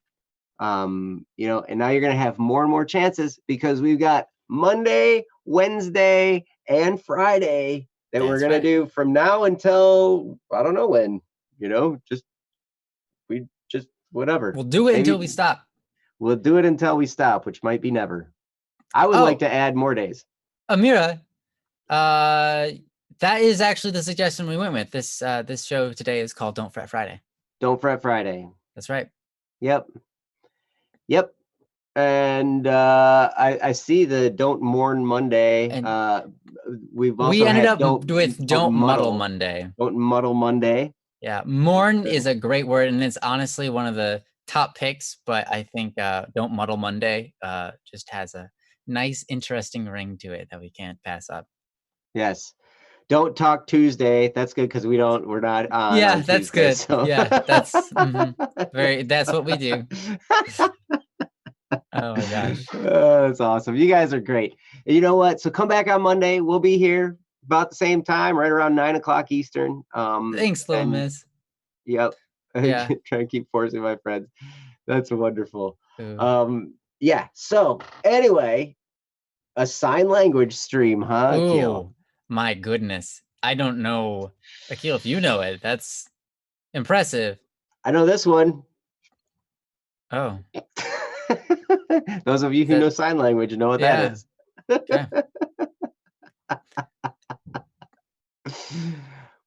You know, and now you're going to have more and more chances because we've got Monday, Wednesday, and Friday that we're going to do from now until I don't know when, you know, just whatever. We'll do it until we stop. We'll do it until we stop, which might be never. I would like to add more days. Amira, that is actually the suggestion we went with. This show today is called Don't Fret Friday. Don't Fret Friday. That's right. Yep. And I see the Don't Mourn Monday. And we ended up with Don't Muddle Monday. Don't Muddle Monday. Yeah, mourn is a great word, and it's honestly one of the top picks. But I think Don't Muddle Monday just has a nice, interesting ring to it that we can't pass up. Yes. Don't Talk Tuesday. That's good because we're not on. Yeah, on that's Tuesday, good. So. Yeah, that's that's what we do. Oh my gosh. That's awesome. You guys are great. And you know what? So come back on Monday. We'll be here about the same time, right around 9 o'clock Eastern. Thanks, little miss. Yep. Yeah. Trying to keep forcing my friends. That's wonderful. Ooh. Yeah. So anyway, a sign language stream, huh, Akil? My goodness. I don't know, Akil, if you know it. That's impressive. I know this one. Oh. Those of you who know sign language know what that is. Okay.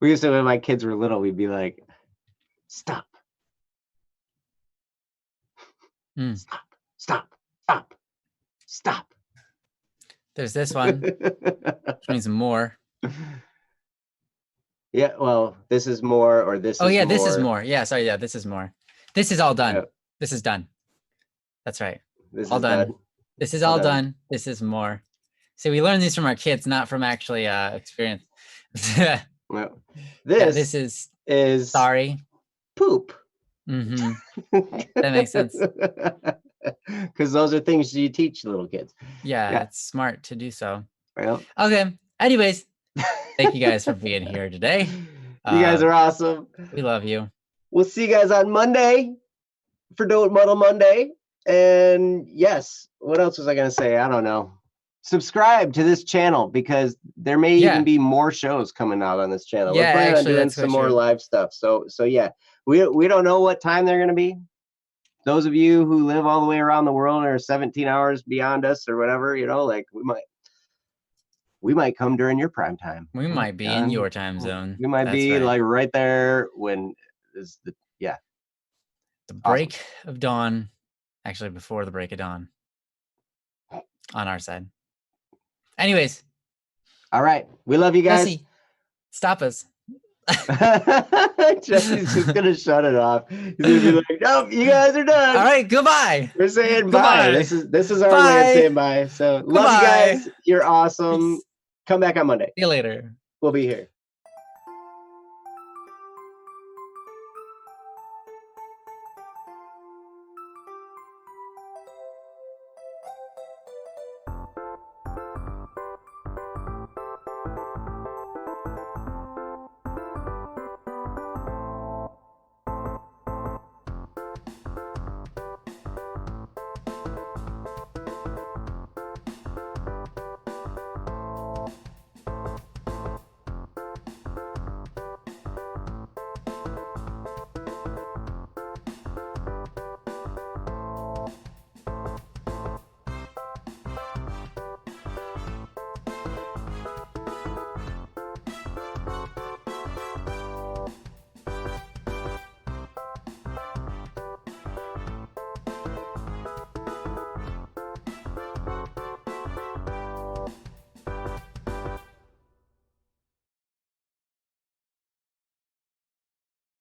We used to, when my kids were little, we'd be like, stop. Stop. There's this one, which means more. Yeah, well, this is more, or this is more. Oh, yeah, this is more. Yeah, sorry, yeah, this is more. This is all done. Yep. This is done. That's right. This all is done. This is all done. This is more. See, we learned these from our kids, not from actually experience. Well, this is sorry. Poop. Mm-hmm. That makes sense. Because those are things you teach little kids. Yeah, it's smart to do so. Well, okay. Anyways, thank you guys for being here today. You guys are awesome. We love you. We'll see you guys on Monday for Don't Muddle Monday. And yes, what else was I going to say? I don't know. Subscribe to this channel because there may even be more shows coming out on this channel. We're planning on doing some more live stuff. So yeah, we don't know what time they're going to be. Those of you who live all the way around the world and are 17 hours beyond us or whatever, you know, like we might come during your prime time. We might be in your time zone. We might be like right there when is the break of dawn. Actually, before the break of dawn on our side. Anyways. All right. We love you guys. Jesse, stop us. Jesse's just going to shut it off. He's going to be like, nope, you guys are done. All right. Goodbye. We're saying bye. This is our way of saying bye. So love you guys. You're awesome. Peace. Come back on Monday. See you later. We'll be here.